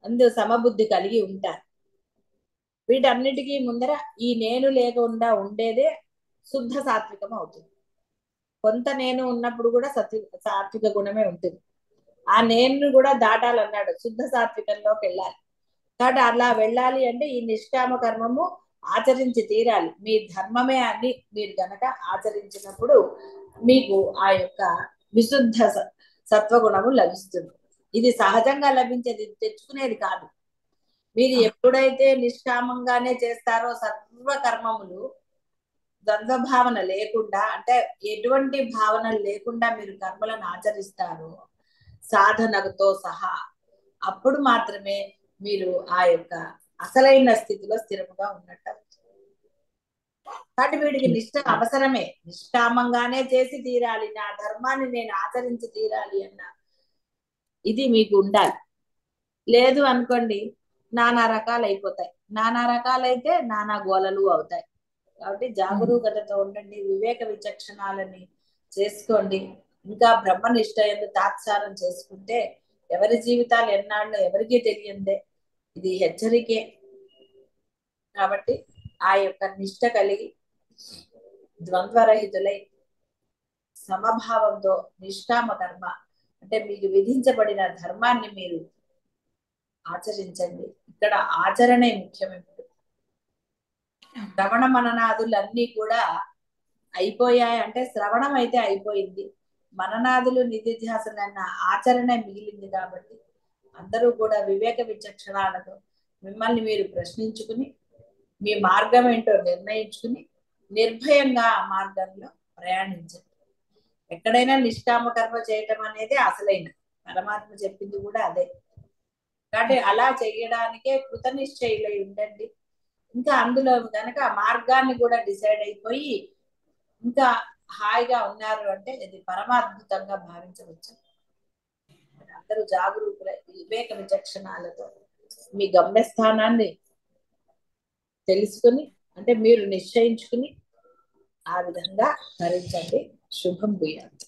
అందు సమబుద్ధి కలిగి ఉంటారు. వీటన్నిటికీ ముందర ఈ నేను లేకుండా ఉండేదే శుద్ధ సాత్వికం అవుతుంది. కొంత నేను ఉన్నప్పుడు కూడా సాత్విక గుణమే ఉంటుంది. ఆ నేను కూడా దాటాలన్నాడు, శుద్ధ సాత్వికంలోకి వెళ్ళాలి. కాబట్టి అలా వెళ్ళాలి అంటే ఈ నిష్కామ కర్మము ఆచరించి తీరాలి. మీ ధర్మమే అని మీరు గనక ఆచరించినప్పుడు మీకు ఆ యొక్క విశుద్ధ సత్వగుణము లభిస్తుంది. ఇది సహజంగా లభించేది, తెచ్చుకునేది కాదు. మీరు ఎప్పుడైతే నిష్కామంగానే చేస్తారో సర్వ కర్మములు ద్వంద్వ భావన లేకుండా, అంటే ఎటువంటి భావనలు లేకుండా మీరు కర్మలను ఆచరిస్తారు సాధనతో సహా, అప్పుడు మాత్రమే మీరు ఆ యొక్క అసలైన స్థితిలో స్థిరముగా ఉన్నట్టు. కాబట్టి వీడికి నిష్ఠ అవసరమే, నిష్కామంగానే చేసి తీరాలి, నా ధర్మాన్ని నేను ఆచరించి తీరాలి అన్న ఇది మీకు ఉండాలి. లేదు అనుకోండి నానా రకాలు అయిపోతాయి, నానా రకాలైతే నానా గోలలు అవుతాయి. కాబట్టి జాగరూకతతో ఉండండి, వివేక విచక్షణాలని చేసుకోండి. ఇంకా బ్రహ్మనిష్ట యందు తాత్సారం చేసుకుంటే ఎవరి జీవితాలు ఎన్నాళ్ళు ఎవరికీ తెలియందే, ఇది హెచ్చరికే. కాబట్టి ఆ యొక్క నిష్ట కలిగి ద్వంద్వరహితులై సమభావంతో నిష్కామ కర్మ అంటే మీకు విధించబడిన ధర్మాన్ని మీరు ఆచరించండి. ఇక్కడ ఆచరణే ముఖ్యమైనది. శ్రవణ మననాదులన్నీ కూడా అయిపోయాయి అంటే శ్రవణం అయితే అయిపోయింది, మననాదులు నిధిధ్యాసనన్న ఆచరణే మిగిలింది. కాబట్టి అందరూ కూడా వివేక విచక్షణాలతో మిమ్మల్ని మీరు ప్రశ్నించుకుని మీ మార్గం ఏంటో నిర్ణయించుకుని నిర్భయంగా ఆ మార్గంలో ప్రయాణించండి. ఎక్కడైనా నిష్కామ కర్మ చేయటం అనేది అసలైన పరమాత్మ చెప్పింది కూడా అదే. కాబట్టి అలా చేయడానికే కృత నిశ్చయులై ఉండండి. ఇంకా అందులో కనుక మార్గాన్ని కూడా డిసైడ్ అయిపోయి ఇంకా హాయిగా ఉన్నారు అంటే ఇది పరమాద్భుతంగా భావించవచ్చు. అందరూ జాగరూకులై వివేక విచక్షణాలతో మీ గమ్యస్థానాన్ని తెలుసుకుని అంటే మీరు నిశ్చయించుకుని ఆ విధంగా ధరించండి. శుభం భూయాత్.